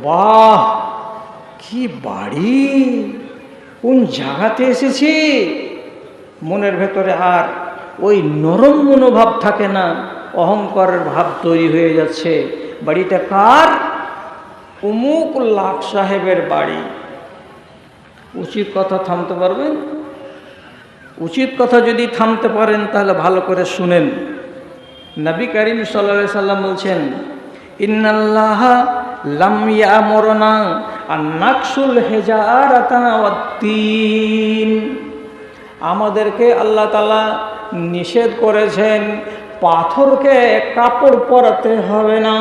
বাহ, কি বাড়ি, কোন জায়গাতে এসেছি। মনের ভেতরে আর ওই নরম মনোভাব থাকে না, অহংকারের ভাব তৈরি হয়ে যাচ্ছে। বাড়িটা কার? অমুক লাট সাহেবের বাড়ি। উচিত কথা থামতে পারবেন? উচিত কথা যদি থামতে পারেন তাহলে ভালো করে শুনেন। নবী করিম সাল্লাল্লাহু আলাইহি সাল্লাম বলছেন, ইন্নাল্লাহা লাম ইয়ামুরনা আন নাকসুল হিজারাতা ওয়াত-তিন। আমাদেরকে আল্লাহ তাআলা নিষেধ করেছেন পাথরকে কাপড় পরাতে হবে না,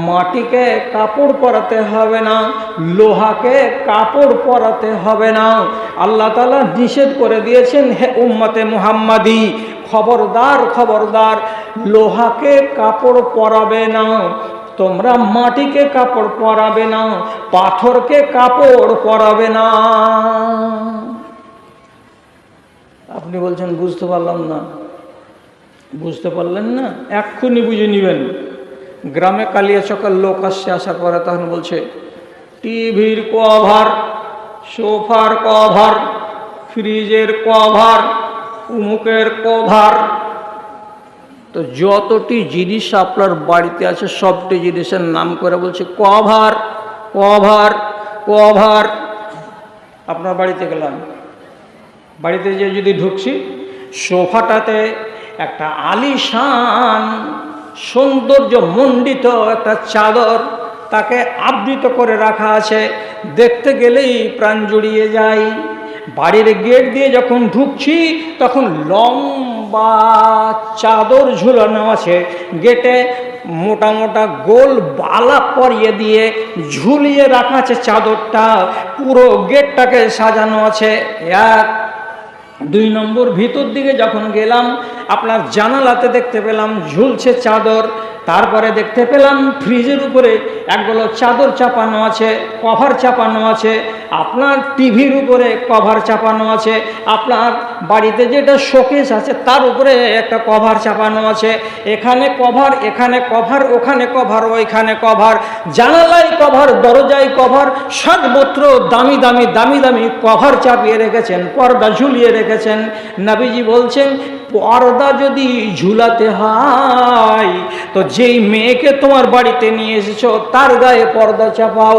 মাটিকে কাপড় পরাতে হবে না, লোহাকে কাপড় পরাতে হবে না। আল্লাহ তাআলা নিষেধ করে দিয়েছেন, হে উম্মতে মুহাম্মাদি, খবরদার খবরদার, লোহাকে কাপড় পরাবে না, তোমরা মাটিকে কাপড় পরাবে না, পাথরকে কাপড় পরাবে না। আপনি বলছেন বুঝতে পারলাম না। বুঝতে পারলেন না? এক্ষুনি বুঝে নেবেন। গ্রামে কালিয়াচকের লোক আসছে, আসার পরে তখন বলছে টিভির কভার, সোফার কভার, ফ্রিজের কভার, উমুকের কভার। তো যতটি জিনিস আপনার বাড়িতে আছে সবটি জিনিসের নাম করে বলছে কভার কভার কভার। আপনার বাড়িতে গেলাম, বাড়িতে যে যদি ঢুকছি, সোফাটাতে একটা আলিশান সৌন্দর্য মণ্ডিত একটা চাদর তাকে আবৃত করে রাখা আছে, দেখতে গেলেই প্রাণ জুড়িয়ে যায়। বাড়ির গেট দিয়ে যখন ঢুকছি তখন লম্বা চাদর ঝুলানো আছে, গেটে মোটা মোটা গোল বালা পরিয়ে দিয়ে ঝুলিয়ে রাখা আছে চাদরটা, পুরো গেটটাকে সাজানো আছে। এক দুই নম্বর, ভিতর দিকে যখন গেলাম আপনার জানালাতে দেখতে পেলাম ঝুলছে চাদর। তারপরে দেখতে পেলাম ফ্রিজের উপরে একগুলো চাদর চাপানো আছে, কভার চাপানো আছে। আপনার টিভির উপরে কভার চাপানো আছে। আপনার বাড়িতে যেটা শোকেস আছে তার উপরে একটা কভার চাপানো আছে। এখানে কভার, এখানে কভার, ওখানে কভার, ওইখানে কভার, জানালায় কভার, দরজায় কভার, সর্বত্র দামি দামি দামি দামি কভার চাপিয়ে রেখেছেন, পর্দা ঝুলিয়ে রেখেছেন। নবীজি বলছেন পর্দা যদি ঝুলাতে হয় তো যেই মেয়েকে তোমার বাড়িতে নিয়ে এসেছো তার গায়ে পর্দা চাপাও।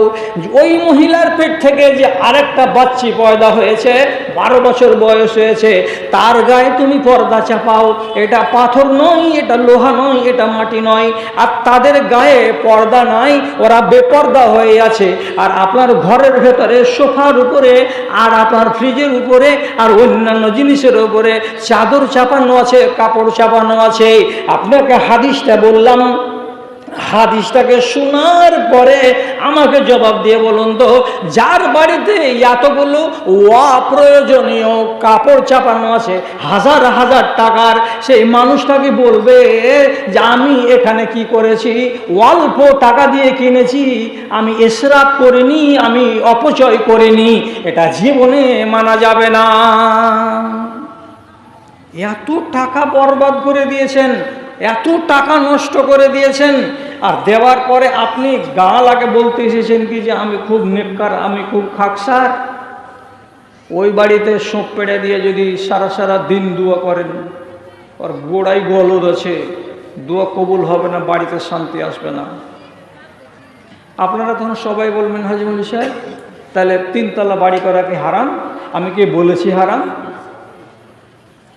ওই মহিলার পেট থেকে যে আরেকটা বাচ্চি পয়দা হয়েছে, 12 বছর বয়স হয়েছে, তার গায়ে তুমি পর্দা চাপাও। এটা পাথর নয়, এটা লোহা নয়, এটা মাটি নয়। আর তাদের গায়ে পর্দা নাই, ওরা বেপর্দা হয়ে আছে। আর আপনার ঘরের ভেতরে সোফার উপরে আর আপনার ফ্রিজের উপরে আর অন্যান্য জিনিসের উপরে চাদর চাপানো আছে, কাপড় চাপানো আছে। আপনাকে হাদিসটা বললাম, হাদিসটাকে শোনার পরে আমাকে জবাব দিয়ে বলুন তো, যার বাড়িতে এতগুলো অপ্রয়োজনীয় কাপড় চাপানো আছে হাজার হাজার টাকার, সেই মানুষটাকে বলবে যে আমি এখানে কি করেছি, অল্প টাকা দিয়ে কিনেছি, আমি ইসরাফ করিনি, আমি অপচয় করিনি। এটা জীবনে মানা যাবে না। এত টাকা বরবাদ করে দিয়েছেন, এত টাকা নষ্ট করে দিয়েছেন, আর দেওয়ার পরে আপনি গা লাগে বলতে এসেছেন কি যে আমি খুব নেককার, আমি খুব খাকসার। ওই বাড়িতে সোপ পেড়ে দিয়ে যদি সারা সারা দিন দোয়া করেন, আর গোড়াই গলদ আছে, দোয়া কবুল হবে না, বাড়িতে শান্তি আসবে না। আপনারা তখন সবাই বলবেন হাজী মৌলভী সাহেব তাহলে 3 তলা বাড়ি করা কি হারাম? আমি কি বলেছি হারাম?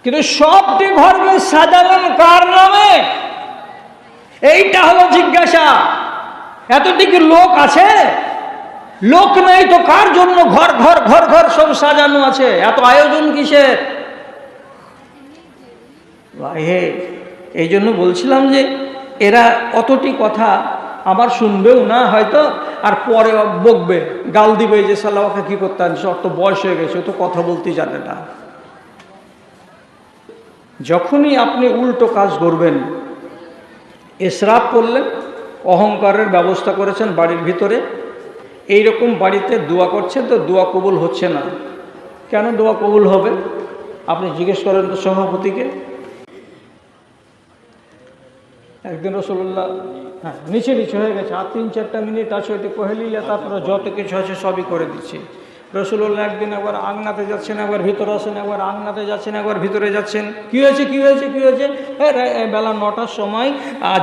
কিন্তু সবটি ঘরকে সাজালেন কার নামে? এইটা হলো জিজ্ঞাসা। এতদিকে লোক আছে, লোক নেই তো কার জন্য ঘর ঘর ঘর ঘর সব সাজানো আছে? এত আয়োজন কিসের? হে, এই জন্য বলছিলাম যে এরা অতটি কথা আবার শুনবেও না হয়তো, আর পরে বকবে, গাল দিবে যে সালাওয়াকে কি করতে আনছে, অত বয়স হয়ে গেছে, তো কথা বলতে জানে না। যখনই আপনি উল্টো কাজ করবেন, ইসরাফ করলেন, অহংকারের ব্যবস্থা করেছেন বাড়ির ভিতরে, এইরকম বাড়িতে দোয়া করছেন তো দোয়া কবুল হচ্ছে না। কেন দোয়া কবুল হবে? আপনি জিজ্ঞেস করেন তো সভাপতিকে। একদিন রাসূলুল্লাহ, হ্যাঁ নিচে হয়ে গেছে, আর 3-4টা মিনিট আছে, ওইটা কহেলিলে তারপরে যত কিছু আছে সবই করে দিচ্ছি। রাসূলুল্লাহ একদিন একবার আংনাতে যাচ্ছেন, একবার ভিতরে আসেন, একবার আংনাতে যাচ্ছেন, একবার ভিতরে যাচ্ছেন। কী হয়েছে কী হয়েছে কী হয়েছে? বেলা 9টার সময়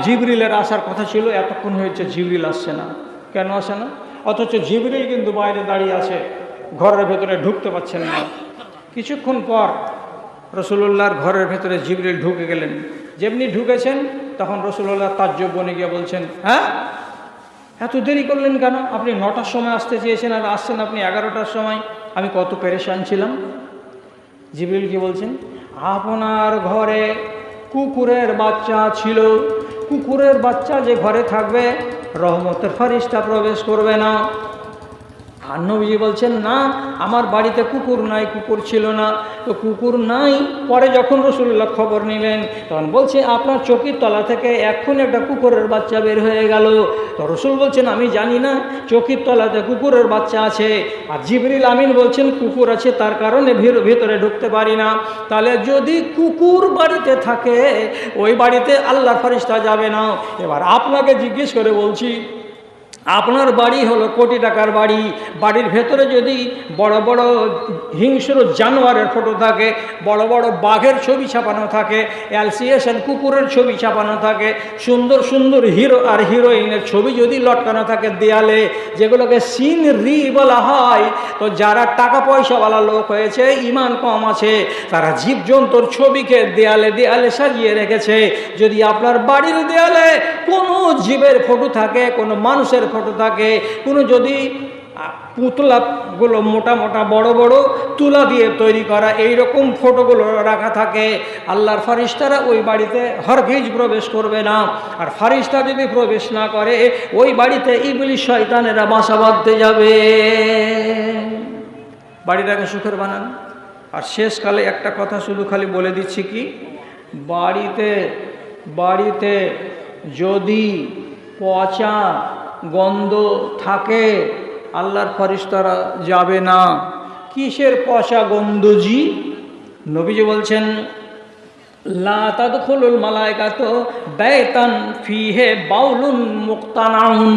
জিবরিলের আসার কথা ছিল, এতক্ষণ হয়েছে জিবরিল আসছে না। কেন আসে না? অথচ জিবরিল কিন্তু বাইরে দাঁড়িয়ে আছে, ঘরের ভেতরে ঢুকতে পারছেন না। কিছুক্ষণ পর রাসূলুল্লাহর ঘরের ভেতরে জিবরিল ঢুকে গেলেন। যেমনি ঢুকেছেন তখন রাসূলুল্লাহ তাজ্জব বনে গিয়ে বলছেন, হ্যাঁ এত দেরি করলেন কেন? আপনি 9টার সময় আসতে চেয়েছেন আর আসছেন আপনি 11টার সময়। আমি কত পেরেশান ছিলাম। জিবরিল কি বলছেন? আপনার ঘরে কুকুরের বাচ্চা ছিল, কুকুরের বাচ্চা যে ঘরে থাকবে রহমতের ফেরেশতা প্রবেশ করবে না। আর নবীজি বলছেন, না আমার বাড়িতে কুকুর নাই, কুকুর ছিল না। তো কুকুর নাই, পরে যখন রাসূলুল্লাহ খবর নিলেন তখন বলছে আপনার চৌকির তলা থেকে এক্ষুনি একটা কুকুরের বাচ্চা বের হয়ে গেল। তো রাসূল বলছেন আমি জানি না চৌকির তলাতে কুকুরের বাচ্চা আছে, আর জিবরিল আমিন বলছেন কুকুর আছে, তার কারণে ভিতরে ঢুকতে পারি না। তাহলে যদি কুকুর বাড়িতে থাকে ওই বাড়িতে আল্লাহর ফেরেশতা যাবে না। এবার আপনাকে জিজ্ঞেস করে বলছি, আপনার বাড়ি হলো কোটি টাকার বাড়ি, বাড়ির ভেতরে যদি বড় বড় হিংস্র জানোয়ারের ফটো থাকে, বড় বড় বাঘের ছবি ছাপানো থাকে, অ্যালসিয়েশন কুকুরের ছবি ছাপানো থাকে, সুন্দর সুন্দর হিরো আর হিরোইনের ছবি যদি লটকানো থাকে দেয়ালে, যেগুলোকে সিনরি বলা হয়, তো যারা টাকা পয়সাওয়ালা লোক হয়েছে, ইমান কম আছে, তারা জীবজন্তুর ছবিকে দেয়ালে দেয়ালে সাজিয়ে রেখেছে। যদি আপনার বাড়ির দেয়ালে কোনো জীবের ফটো থাকে, কোনো মানুষের ফটো থাকে, কোনো যদি পুতলাগুলো মোটা মোটা বড় বড় তুলা দিয়ে তৈরি করা এইরকম ফটোগুলো রাখা থাকে, আল্লাহর ফেরেশতারা ওই বাড়িতে হরগিজ প্রবেশ করবে না। আর ফেরেশতা যদি প্রবেশ না করে ওই বাড়িতে ইবলিশ শয়তানেরা বাসা বাঁধতে যাবে। বাড়িটাকে সুখের বানান। আর শেষকালে একটা কথা শুধু খালি বলে দিচ্ছি কি, বাড়িতে যদি পচা গন্ধ থাকে আল্লাহর ফেরেশতারা যাবে না। কিসের পচা গন্ধ জি? নবীজি বলছেন লা তাদখুলুল মালায়েকাতু বাইতান ফিহি বাউলুন মুক্তানাউন।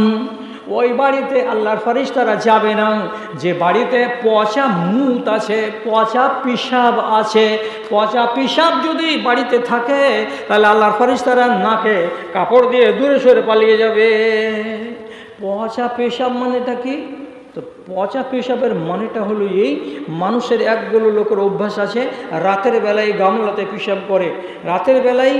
ওই বাড়িতে আল্লাহর ফেরেশতারা যাবে না যে বাড়িতে পচা মুত আছে, পচা পিশাব আছে। পচা পিশাব যদি বাড়িতে থাকে তাহলে আল্লাহর ফেরেশতারা নাকে কাপড় দিয়ে দূরে সরে পালিয়ে যাবে। পচা পেশাব মানেটা কি? তো পচা পেশাবের মানেটা হলো এই, মানুষের একগুলো লোকের অভ্যাস আছে রাতের বেলায় গামলাতে পেশাব করে, রাতের বেলায়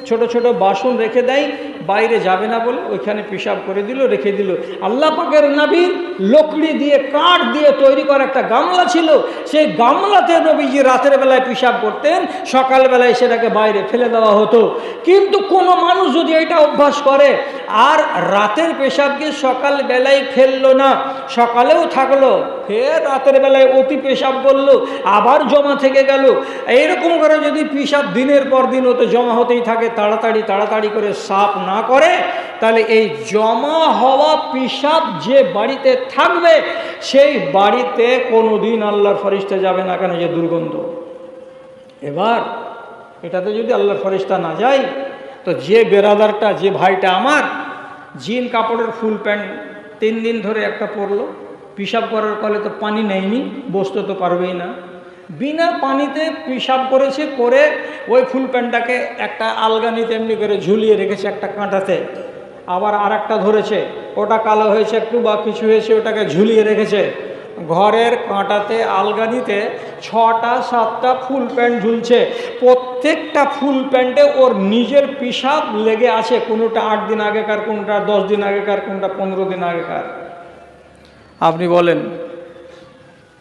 ছোট ছোট বাসন রেখে দেয়, বাইরে যাবে না বলে ওইখানে পেশাব করে দিল, রেখে দিল। আল্লাহ পাকের নবীর লকড়ি দিয়ে কাঠ দিয়ে তৈরি করা একটা গামলা ছিল, সেই গামলাতে নবীজি রাতের বেলায় পেশাব করতেন, সকালবেলায় সেটাকে বাইরে ফেলে দেওয়া হতো। কিন্তু কোনো মানুষ যদি এটা অভ্যাস করে আর রাতের পেশাবকে সকালবেলায় ফেললো না, সকালেও থাকলো, ফের রাতের বেলায় অতি পেশাব করলো, আবার জমা থেকে গেল, এইরকম করে যদি পেশাব দিনের পর দিন হতে জমা হতেই থাকে, তাড়াতাড়ি করে সাফ না করে, তাহলে এই জমা হওয়া পেশাব যে বাড়িতে থাকবে সেই বাড়িতে কোনোদিন আল্লাহর ফেরেশতা যাবে না। কেন? যে দুর্গন্ধ। এবার এটাতে যদি আল্লাহর ফেরেশতা না যায় তো যে বেরাদারটা, যে ভাইটা আমার জিন কাপড়ের ফুল প্যান্ট 3 দিন ধরে একটা পরলো, পেশাব করার কলে তো পানি নেয়নি, বসতে তো পারবেই না, বিনা পানিতে পেশাব করেছে, করে ওই ফুল প্যান্টটাকে একটা আলগানিতে এমনি করে ঝুলিয়ে রেখেছে একটা কাঁটাতে, আবার আর একটা ধরেছে, ওটা কালো হয়েছে একটু বা কিছু হয়েছে, ওটাকে ঝুলিয়ে রেখেছে। ঘরের কাঁটাতে আলগানিতে 6টা 7টা ফুল প্যান্ট ঝুলছে, প্রত্যেকটা ফুল প্যান্টে ওর নিজের পেশাব লেগে আছে, কোনোটা 8 দিন আগেকার, কোনটা 10 দিন আগেকার, কোনটা 15 দিন আগেকার। আপনি বলেন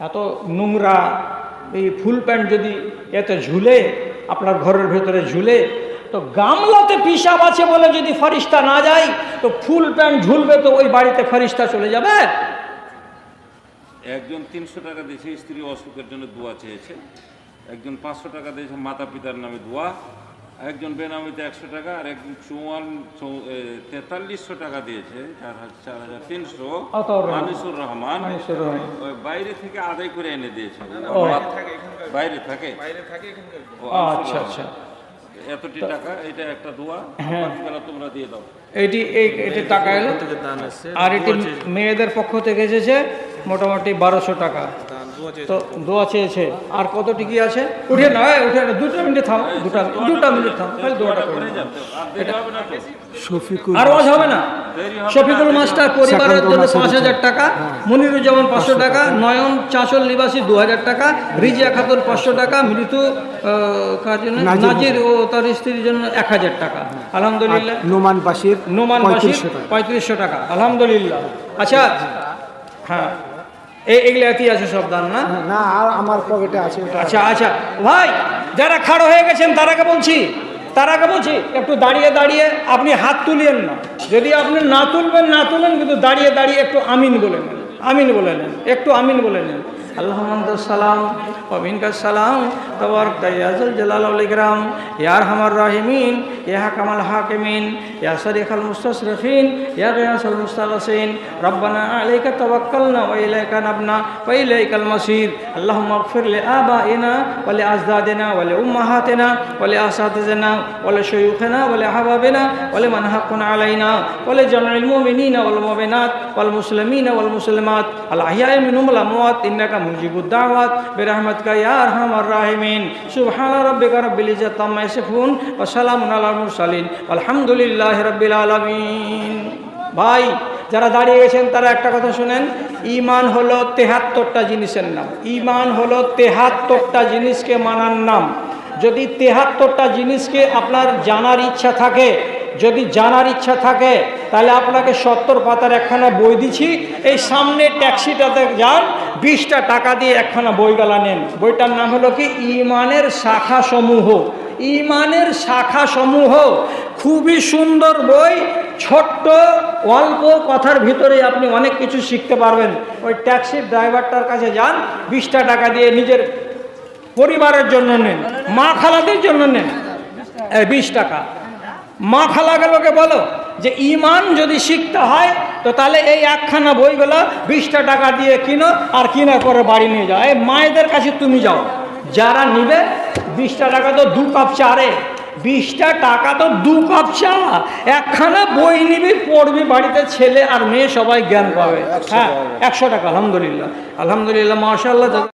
এত নোংরা এই ফুল প্যান্ট যদি এতে ঝুলে, আপনার ঘরের ভেতরে ঝুলে, তো গামলাতে পেশাব আছে বলে যদি ফেরেশতা না যায়, তো ফুল প্যান্ট ঝুলবে তো ওই বাড়িতে ফেরেশতা চলে যাবে। একজন 300 টাকা দিয়েছে স্ত্রী অসুখের জন্য দোয়া চেয়েছে, একজন 500 টাকা দিয়েছে মাতা পিতার নামে দোয়া, একজন বেনামিতে 100 টাকা, আর একজন 4300 টাকা দিয়েছে, 4300 মানিসুর রহমান ওই বাইরে থেকে আদায় করে এনে দিয়েছে। বাইরে থাকে আচ্ছা আচ্ছা, এতটি টাকা, এটা একটা দোয়া, তোমরা দিয়ে দাও। এটি টাকা এলো, আর এটি মেয়েদের পক্ষ থেকে এসেছে মোটামুটি 1200 টাকা, তো দোয়া চেয়েছে। আর কত টিকি আছে? উঠে না, উঠে না, 2 মিনিট থাম, 2 মিনিট থাম, তাহলে দোয়াটা করে আর ওয়াজ হবে না। শফিকুল মাস্টার পরিবারের জন্য 5000 টাকা, মনিরুজ্জামান 500 টাকা, নয়ন চাঁচল নিবাসী 2000 টাকা, রিজিয়া খাতুন 500 টাকা, মৃত্যু কার জন্য নাজির ও তার স্ত্রীর জন্য 1000 টাকা। আলহামদুলিল্লাহ। নোমান বাসির 3500 টাকা। আলহামদুলিল্লাহ। আচ্ছা, হ্যাঁ এগুলো একই আছে সব দান না? না, আর আমার পকেটে আছে। আচ্ছা আচ্ছা ভাই, যারা খাড়ো হয়ে গেছেন তারাকে বলছি একটু দাঁড়িয়ে দাঁড়িয়ে আপনি হাত তুলিয়েন না, যদি আপনি না তুলেন কিন্তু দাঁড়িয়ে দাঁড়িয়ে একটু আমিন বলে নেন, একটু আমিন বলে নেন। আল্লাহুম্মা সালাম ওয়া মিনকাস সালাম তাবারাকতা ইয়া যাল জালাল ওয়াল ইকরাম ইয়া আরহামার রাহিমিন ইয়া হাকামাল হাকিমিন ইয়া সারিখাল মুস্তাসরিফিন ইয়া গিয়াসাল মুস্তাগিসিন রব্বানা আলাইকা তাওয়াক্কালনা ওয়া ইলাইকা নাবনা ওয়া ইলাইকাল মাসির। আল্লাহুম্মা ইগফির লি আবাইনা ওয়া লি আজদাদিনা ওয়া লি উম্মাহাতিনা ওয়া লি আসাতিজিনা ওয়া লি শায়ুখিনা ওয়া লি আহবাবিনা ওয়া লি মান হাক্কুন আলাইনা ওয়া লি জামিল মুমিনিনা ওয়াল মুমিনাত ওয়াল মুসলিমিনা ওয়াল মুসলিমাত আল আহইয়াই মিনহুম ওয়াল আমওয়াত ইন্নাকা মুজিবুদ দাওয়াত বিরহমাতিকা ইয়া আরহামার রাহিমিন। সুবহানা রাব্বিকা রাব্বিল ইজ্জাতি আম্মা ইয়াসিফুন ওয়া সালামুন আলাল মুরসালিন আলহামদুলিল্লাহি রাব্বিল আলামিন। ভাই যারা দাঁড়িয়ে গেছেন তারা একটা কথা শুনেন, ঈমান হলো 73টা জিনিসের নাম। ঈমান হলো 73টা জিনিসকে মানার নাম। যদি 73টা জিনিসকে আপনার জানার ইচ্ছা থাকে, তাহলে আপনাকে 70 পাতার একখানা বই দিচ্ছি, এই সামনে ট্যাক্সিটাতে যান, 20টা টাকা দিয়ে একখানা বইগালা নেন। বইটার নাম হলো কি? ঈমানের শাখা সমূহ। খুবই সুন্দর বই, ছোট্ট অল্প কথার ভিতরে আপনি অনেক কিছু শিখতে পারবেন। ওই ট্যাক্সির ড্রাইভারটার কাছে যান, 20টা টাকা দিয়ে নিজের পরিবারের জন্য নেন, মা খালাদের জন্য নেন, 20 টাকা। মা খালাগুলোকে বলো যে ঈমান যদি শিখতে হয় তো তাহলে এই একখানা বইগুলো 20টা টাকা দিয়ে কিনো, আর কিনার পরে বাড়ি নিয়ে যাও। এই মায়েদের কাছে তুমি যাও, যারা নিবে 20টা টাকা তো 2 কাপ চা রে, 20টা টাকা তো 2 কাপ চা। একখানা বই নিবি, পড়বি, বাড়িতে ছেলে আর মেয়ে সবাই জ্ঞান পাবে। হ্যাঁ, 100 টাকা। আলহামদুলিল্লাহ, মাশাআল্লাহ।